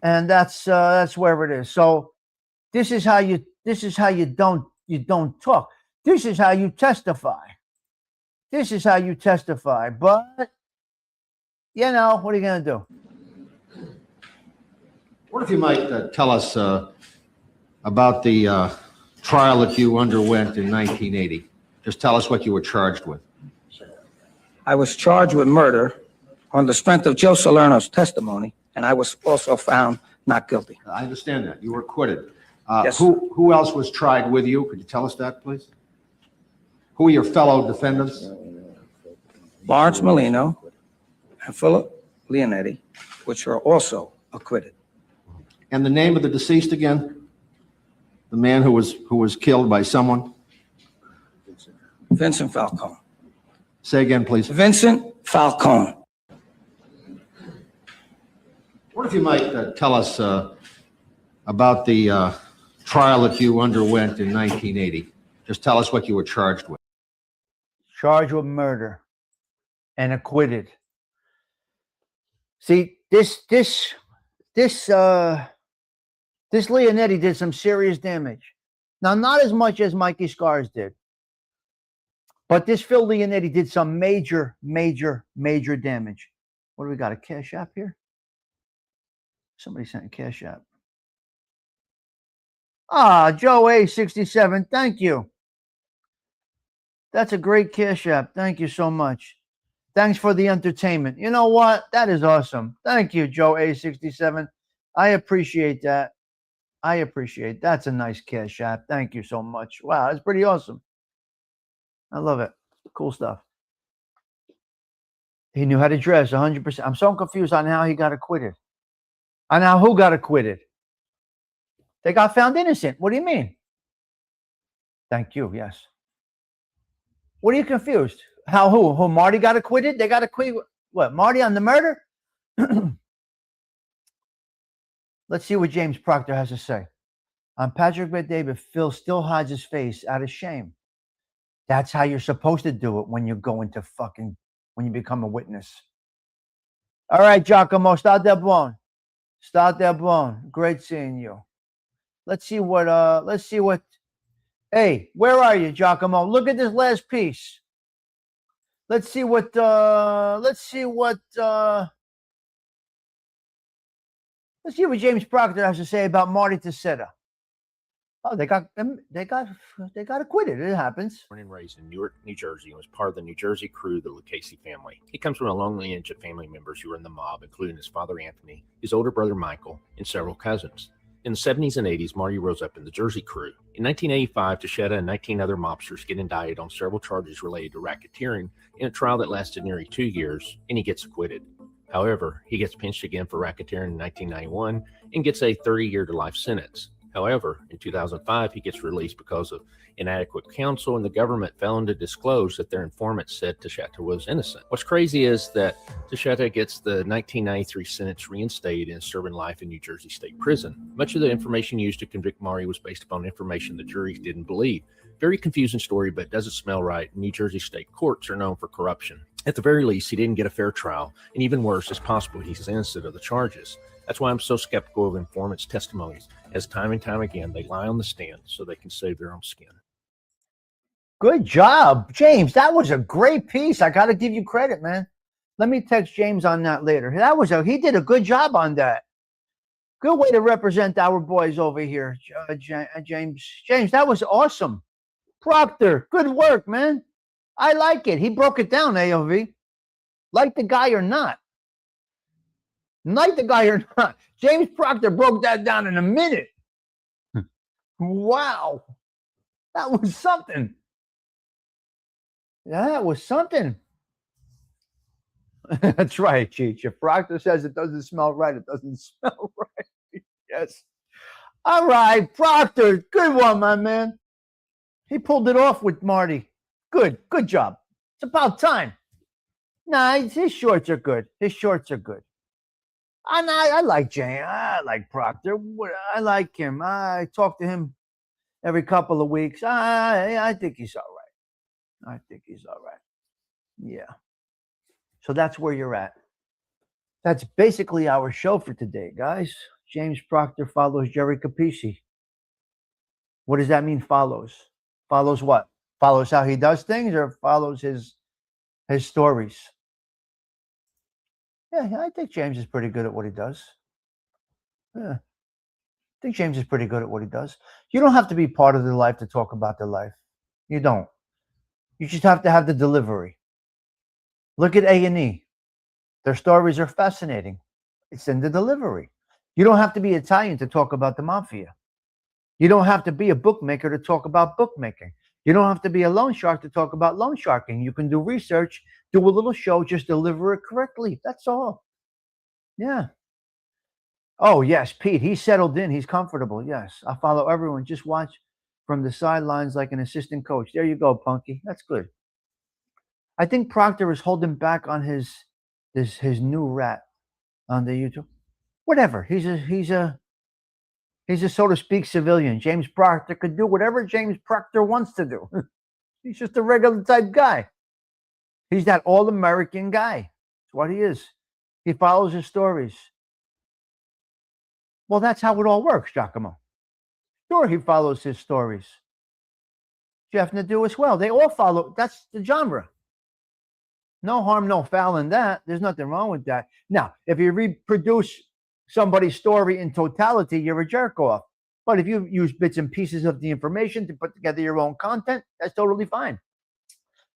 and that's where it is. So this is how you don't talk. This is how you testify. This is how you testify. But you know, what are you gonna do? What if you might tell us about the trial that you underwent in 1980? Just tell us what you were charged with. I was charged with murder on the strength of Joe Salerno's testimony, and I was also found not guilty. I understand that. You were acquitted. Yes. Who else was tried with you? Could you tell us that, please? Who are your fellow defendants? Lawrence Molino and Philip Leonetti, which are also acquitted. And the name of the deceased again? The man who was killed by someone? Vincent Falcone. Say again, please. Vincent Falcone. What if you might tell us about the trial that you underwent in 1980? Just tell us what you were charged with. Charged with murder and acquitted. See, this Leonetti did some serious damage. Now, not as much as Mikey Scars did. But this Phil Leonetti did some major, major, major damage. What do we got? A Cash App here? Somebody sent a Cash App. Ah, Joe A67, thank you. That's a great Cash App. Thank you so much. Thanks for the entertainment. You know what? That is awesome. Thank you, Joe A67. I appreciate that. I appreciate that's a nice Cash App. Thank you so much. Wow, that's pretty awesome. I love it. Cool stuff. He knew how to dress 100%. I'm so confused on how he got acquitted. On how who got acquitted. They got found innocent. What do you mean? Thank you. Yes. What are you confused? How who? Who Marty got acquitted? They got acquitted. What? Marty on the murder? Let's see what James Proctor has to say. On Patrick Bet-David, Phil still hides his face out of shame. That's how you're supposed to do it when you go into when you become a witness. All right, Giacomo, start that blown. Start that blown. Great seeing you. Let's see what, hey, where are you, Giacomo? Look at this last piece. Let's see what James Proctor has to say about Marty Tessetta. Oh, they got acquitted. It happens. Born and raised in Newark, New Jersey, and was part of the New Jersey crew of the Lucchese family. He comes from a long lineage of family members who were in the mob, including his father Anthony, his older brother Michael, and several cousins. In the 70s and 80s, Marty rose up in the Jersey crew. In 1985, Tessetta and 19 other mobsters get indicted on several charges related to racketeering in a trial that lasted nearly 2 years, and he gets acquitted. However, he gets pinched again for racketeering in 1991 and gets a 30-year to life sentence. However, in 2005, he gets released because of inadequate counsel, and the government failing to disclose that their informant said Tessetta was innocent. What's crazy is that Tessetta gets the 1993 sentence reinstated and serving life in New Jersey State Prison. Much of the information used to convict Marty was based upon information the jury didn't believe. Very confusing story, but doesn't smell right. New Jersey state courts are known for corruption. At the very least, he didn't get a fair trial, and even worse, it's possible he's innocent of the charges. That's why I'm so skeptical of informants' testimonies, as time and time again, they lie on the stand so they can save their own skin. Good job, James. That was a great piece. I got to give you credit, man. Let me text James on that later. He did a good job on that. Good way to represent our boys over here, James. James, that was awesome. Proctor, good work, man. I like it. He broke it down, AOV. Like the guy or not. Like the guy or not. James Proctor broke that down in a minute. Wow. That was something. That was something. That's right, Cheech. If Proctor says it doesn't smell right, it doesn't smell right. Yes. All right, Proctor. Good one, my man. He pulled it off with Marty. Good job. It's about time. Nah, his shorts are good. His shorts are good. I like Jay. I like Proctor. I like him. I talk to him every couple of weeks. I think he's all right. I think he's all right. Yeah. So that's where you're at. That's basically our show for today, guys. James Proctor follows Jerry Capisi. What does that mean, follows? Follows what? Follows how he does things, or follows his stories? Yeah, I think James is pretty good at what he does. Yeah. I think James is pretty good at what he does. You don't have to be part of their life to talk about their life. You don't. You just have to have the delivery. Look at A&E. Their stories are fascinating. It's in the delivery. You don't have to be Italian to talk about the mafia. You don't have to be a bookmaker to talk about bookmaking. You don't have to be a loan shark to talk about loan sharking. You can do research, do a little show, just deliver it correctly. That's all. Yeah. Oh, yes, Pete. He's settled in. He's comfortable. Yes. I follow everyone. Just watch from the sidelines like an assistant coach. There you go, Punky. That's good. I think Proctor is holding back on his new rat on the YouTube. Whatever. He's a so to speak civilian. James Proctor could do whatever James Proctor wants to do. He's just a regular type guy. He's that all-American guy. That's what he is. He follows his stories. Well, that's how it all works, Giacomo. Sure, he follows his stories. Jeff Nadeau as well. They all follow. That's the genre. No harm, no foul in that. There's nothing wrong with that. Now, if you reproduce somebody's story in totality, you're a jerk off. But if you use bits and pieces of the information to put together your own content, that's totally fine.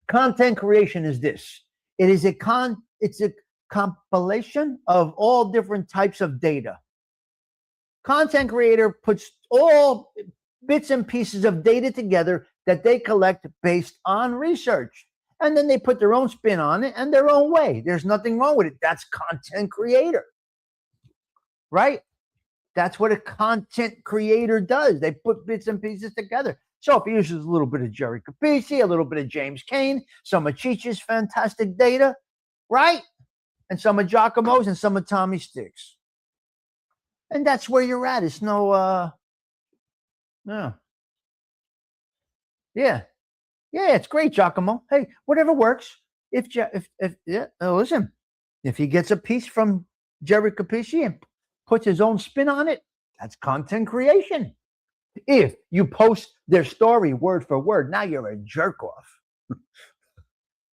Content creation is this. It's a compilation of all different types of data. Content creator puts all bits and pieces of data together that they collect based on research. And then they put their own spin on it and their own way. There's nothing wrong with it. That's content creator, right? That's what a content creator does. They put bits and pieces together. So if he uses a little bit of Jerry Capizzi, a little bit of James Kane, some of Cheech's fantastic data, right? And some of Giacomo's and some of Tommy Stigs. And that's where you're at. It's no, no. Yeah. Yeah, it's great, Giacomo. Hey, whatever works. Listen, if he gets a piece from Jerry Capizzi and puts his own spin on it, that's content creation. If you post their story word for word, now you're a jerk off.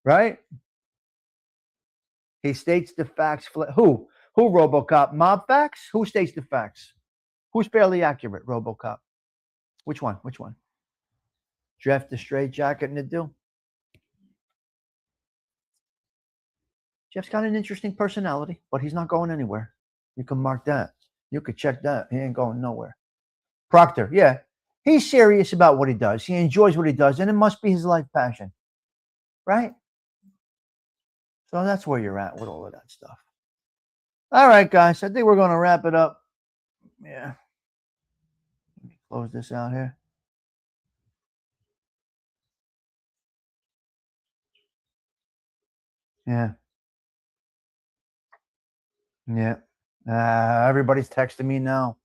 Right? He states the facts. Who? Who, RoboCop? Mob facts? Who states the facts? Who's fairly accurate, RoboCop? Which one? Which one? Jeff the Straight Jacket Nadeau? Jeff's got an interesting personality, but he's not going anywhere. You can mark that. You could check that. He ain't going nowhere. Proctor, yeah. He's serious about what he does. He enjoys what he does, and it must be his life passion. Right? So that's where you're at with all of that stuff. All right, guys. I think we're going to wrap it up. Yeah. Let me close this out here. Yeah. Yeah. Everybody's texting me now.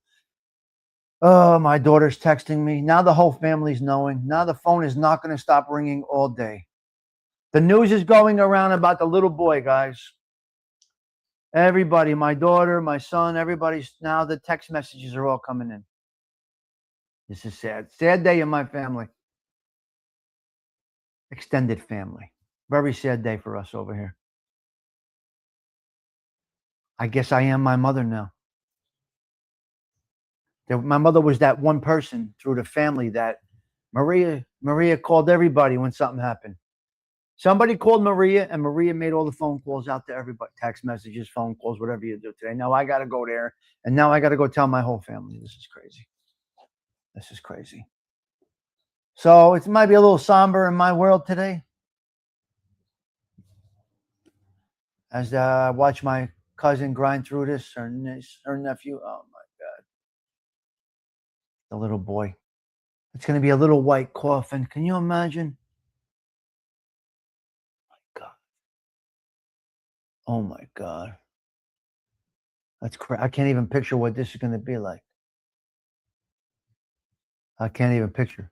Oh, my daughter's texting me. Now the whole family's knowing. Now the phone is not going to stop ringing all day. The news is going around about the little boy, guys. Everybody, my daughter, my son, everybody's now the text messages are all coming in. This is sad. Sad day in my family. Extended family. Very sad day for us over here. I guess I am my mother now. My mother was that one person through the family that Maria called everybody when something happened. Somebody called Maria, and Maria made all the phone calls out to everybody. Text messages, phone calls, whatever you do today. Now I got to go there, and now I got to go tell my whole family. This is crazy. This is crazy. So it might be a little somber in my world today. As I watch my cousin grind through this, her nephew. Oh, my God. The little boy. It's going to be a little white coffin. Can you imagine? Oh, my God. That's crazy. I can't even picture what this is going to be like. I can't even picture.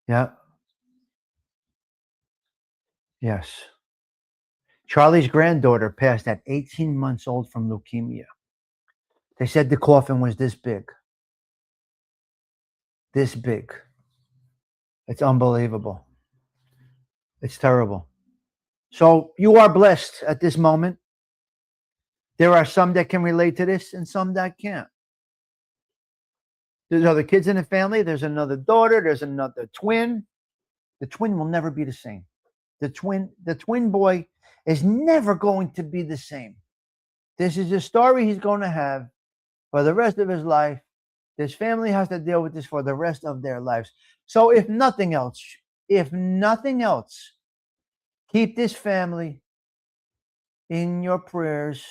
Yeah. Yes. Charlie's granddaughter passed at 18 months old from leukemia. They said the coffin was this big. This big. It's unbelievable. It's terrible. So you are blessed at this moment. There are some that can relate to this and some that can't. There's other kids in the family. There's another daughter. There's another twin. The twin will never be the same. The twin boy is never going to be the same. This is a story he's going to have for the rest of his life. This family has to deal with this for the rest of their lives. So if nothing else, keep this family in your prayers.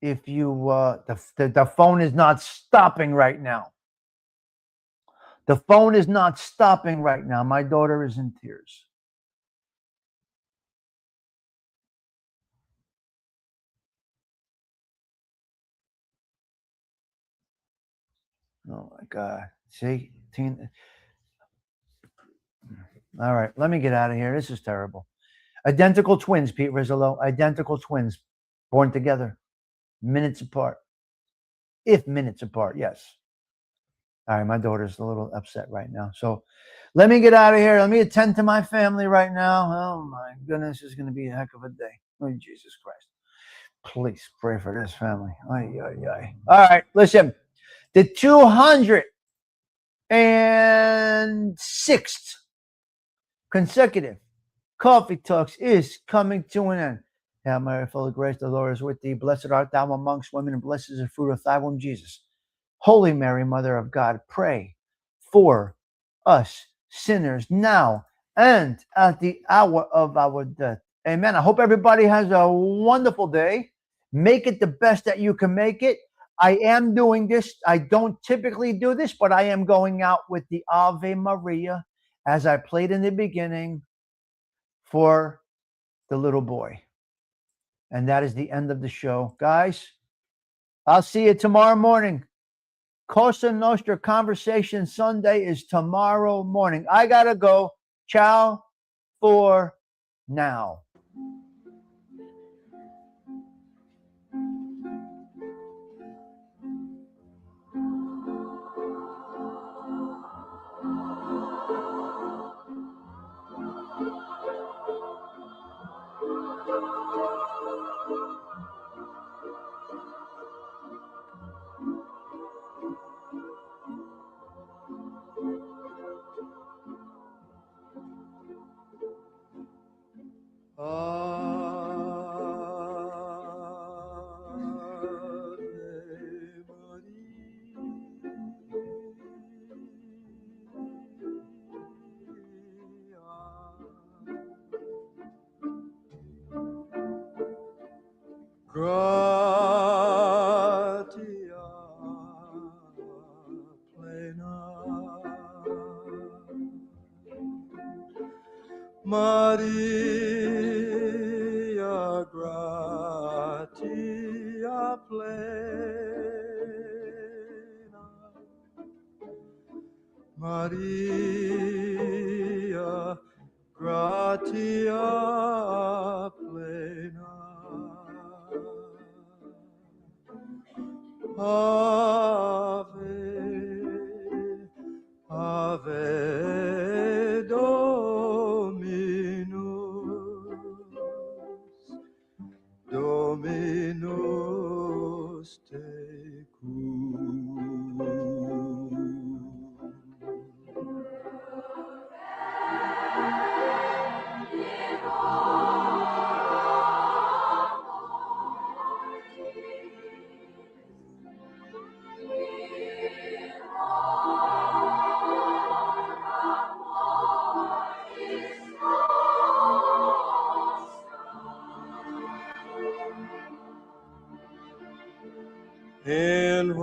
If you, the phone is not stopping right now. The phone is not stopping right now. My daughter is in tears. Oh, my God. See? All right. Let me get out of here. This is terrible. Identical twins, Pete Rizzolo. Identical twins. Born together. Minutes apart. If minutes apart, yes. All right, my daughter's a little upset right now. So let me get out of here. Let me attend to my family right now. Oh, my goodness. It's going to be a heck of a day. Oh, Jesus Christ. Please pray for this family. Ay, ay, ay. All right, listen. The 206th consecutive Coffee Talks is coming to an end. Hail Mary, full of grace, the Lord is with thee. Blessed art thou amongst women, and blessed is the fruit of thy womb, Jesus. Holy Mary, Mother of God, pray for us sinners now and at the hour of our death. Amen. I hope everybody has a wonderful day. Make it the best that you can make it. I am doing this. I don't typically do this, but I am going out with the Ave Maria, as I played in the beginning, for the little boy. And that is the end of the show. Guys, I'll see you tomorrow morning. Cosa Nostra Conversation Sunday is tomorrow morning. I got to go. Ciao for now. Gratia plena, Maria gratia plena, Maria gratia plena. Ave, Ave Dominus, Dominus tecum. In